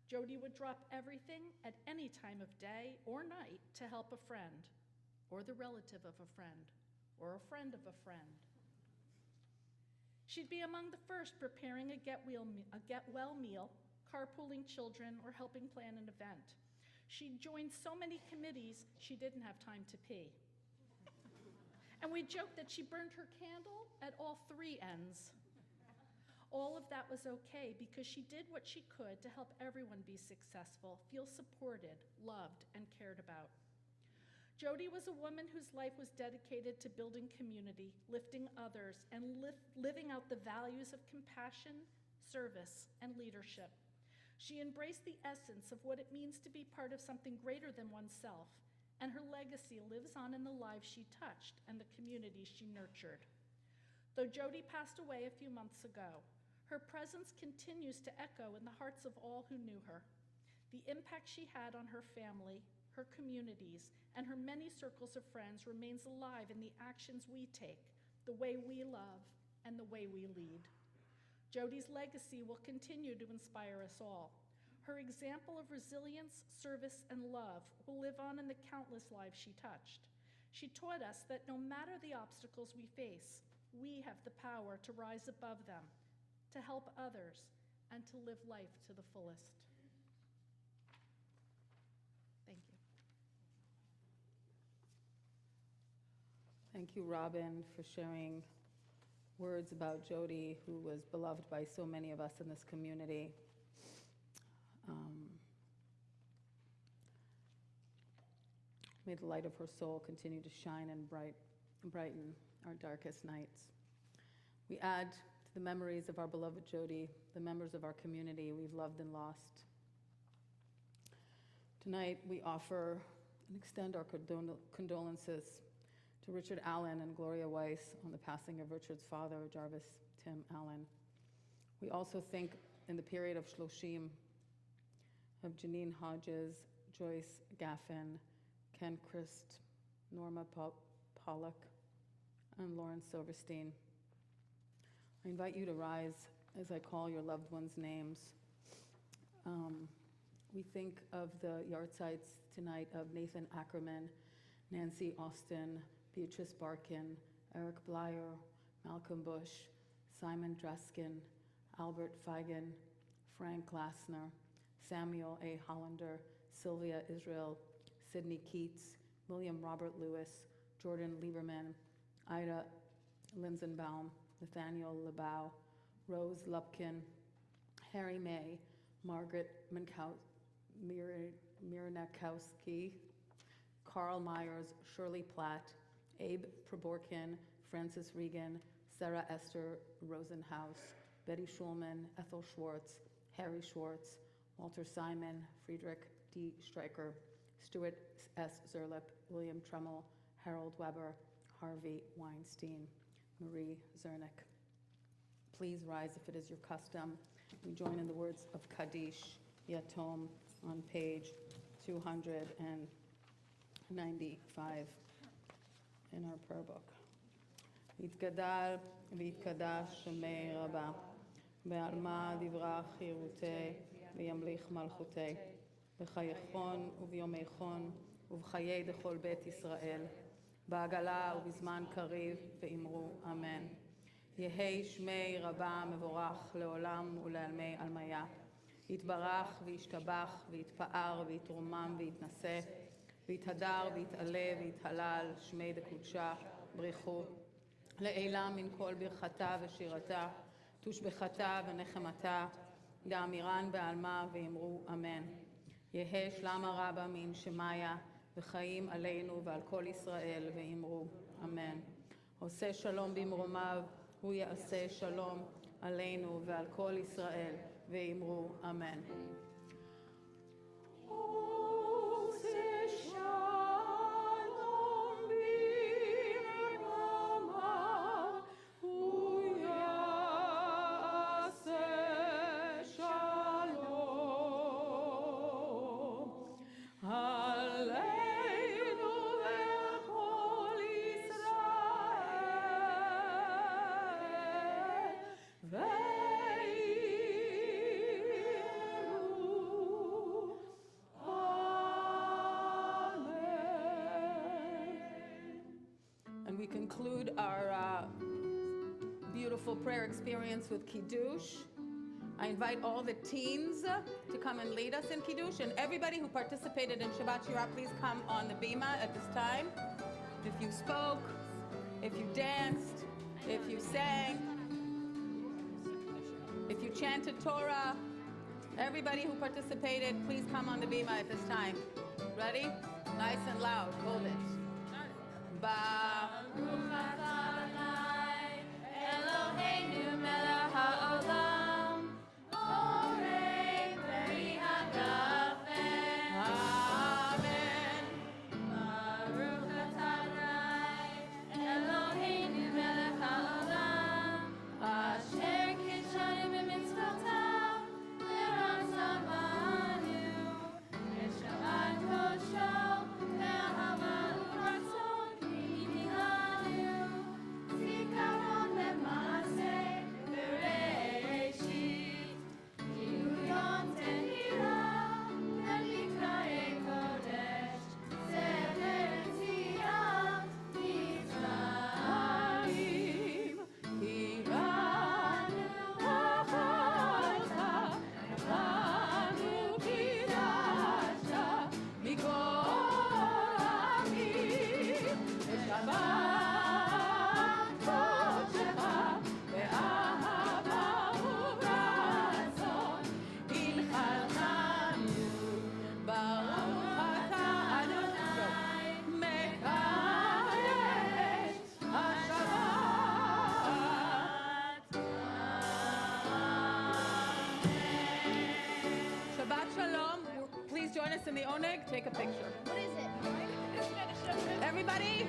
Jody would drop everything at any time of day or night to help a friend, or the relative of a friend, or a friend of a friend. She'd be among the first preparing a get-well meal, carpooling children, or helping plan an event. She'd joined so many committees, she didn't have time to pee. And we joked that she burned her candle at all three ends. All of that was okay because she did what she could to help everyone be successful, feel supported, loved, and cared about. Jody was a woman whose life was dedicated to building community, lifting others, and living out the values of compassion, service, and leadership. She embraced the essence of what it means to be part of something greater than oneself, and her legacy lives on in the lives she touched and the communities she nurtured. Though Jody passed away a few months ago, her presence continues to echo in the hearts of all who knew her. The impact she had on her family, her communities, and her many circles of friends remains alive in the actions we take, the way we love, and the way we lead. Jody's legacy will continue to inspire us all. Her example of resilience, service, and love will live on in the countless lives she touched. She taught us that no matter the obstacles we face, we have the power to rise above them, to help others, and to live life to the fullest. Thank you. Thank you, Robin, for sharing words about Jody, who was beloved by so many of us in this community. May the light of her soul continue to shine and brighten our darkest nights. We add to the memories of our beloved Jody, the members of our community we've loved and lost. Tonight, we offer and extend our condolences to Richard Allen and Gloria Weiss on the passing of Richard's father, Jarvis Tim Allen. We also think in the period of Shloshim of Janine Hodges, Joyce Gaffin, Ken Christ, Norma Pollock, and Lauren Silverstein. I invite you to rise as I call your loved ones' names. We think of the yahrzeits tonight of Nathan Ackerman, Nancy Austin, Beatrice Barkin, Eric Blyer, Malcolm Bush, Simon Dreskin, Albert Feigen, Frank Glassner, Samuel A. Hollander, Sylvia Israel, Sidney Keats, William Robert Lewis, Jordan Lieberman, Ida Linsenbaum, Nathaniel Lebau, Rose Lupkin, Harry May, Margaret Miranakowski, Carl Myers, Shirley Platt, Abe Proborkin, Francis Regan, Sarah Esther Rosenhaus, Betty Schulman, Ethel Schwartz, Harry Schwartz, Walter Simon, Friedrich D. Streicher, Stuart S. Zerlip, William Tremmel, Harold Weber, Harvey Weinstein, Marie Zernick. Please rise if it is your custom. We join in the words of Kaddish Yatom on page 295 in our prayer book. יתגדל ויתקדש שמי רבה, בעלמא דברה חירותי וימליך מלכותי, בחייכון וביומייכון ובחיי דכל בית ישראל, בעגלה ובזמן קריב ואמרו אמן. יהי שמי רבה מבורך לעולם ולעלמי עלמיה. יתברך וישתבח ויתפאר ויתרומם ויתנשא ויתהדר ויתעלה ויתהלל שמי דקודשה בריחו לעילה מן כל ברכתה ושירתה תושבחתה ונחמתה דאמירן בעלמה ואמרו אמן. יהא שלמה רבה מן שמיה וחיים עלינו ועל כל ישראל ואמרו אמן. עושה שלום במרומיו הוא יעשה שלום עלינו ועל כל ישראל ואמרו אמן. And we conclude our beautiful prayer experience with Kiddush. I invite all the teens to come and lead us in Kiddush, and everybody who participated in Shabbat Shira, please come on the bima at this time. If you spoke, if you danced, if you sang, if you chanted Torah, everybody who participated, please come on the bima at this time. Ready? Nice and loud. Hold it. Baruch atah Adonai, Eloheinu melech haolam, borei peri hagafen. Amen. Baruch atah Adonai, Eloheinu melech haolam, asher kidshanu b'mitzvotav, v'ratzavanu, v'shamat kosho, v'ahava u'ratzon. Please join us in the oneg. Take a picture. What is it? Everybody,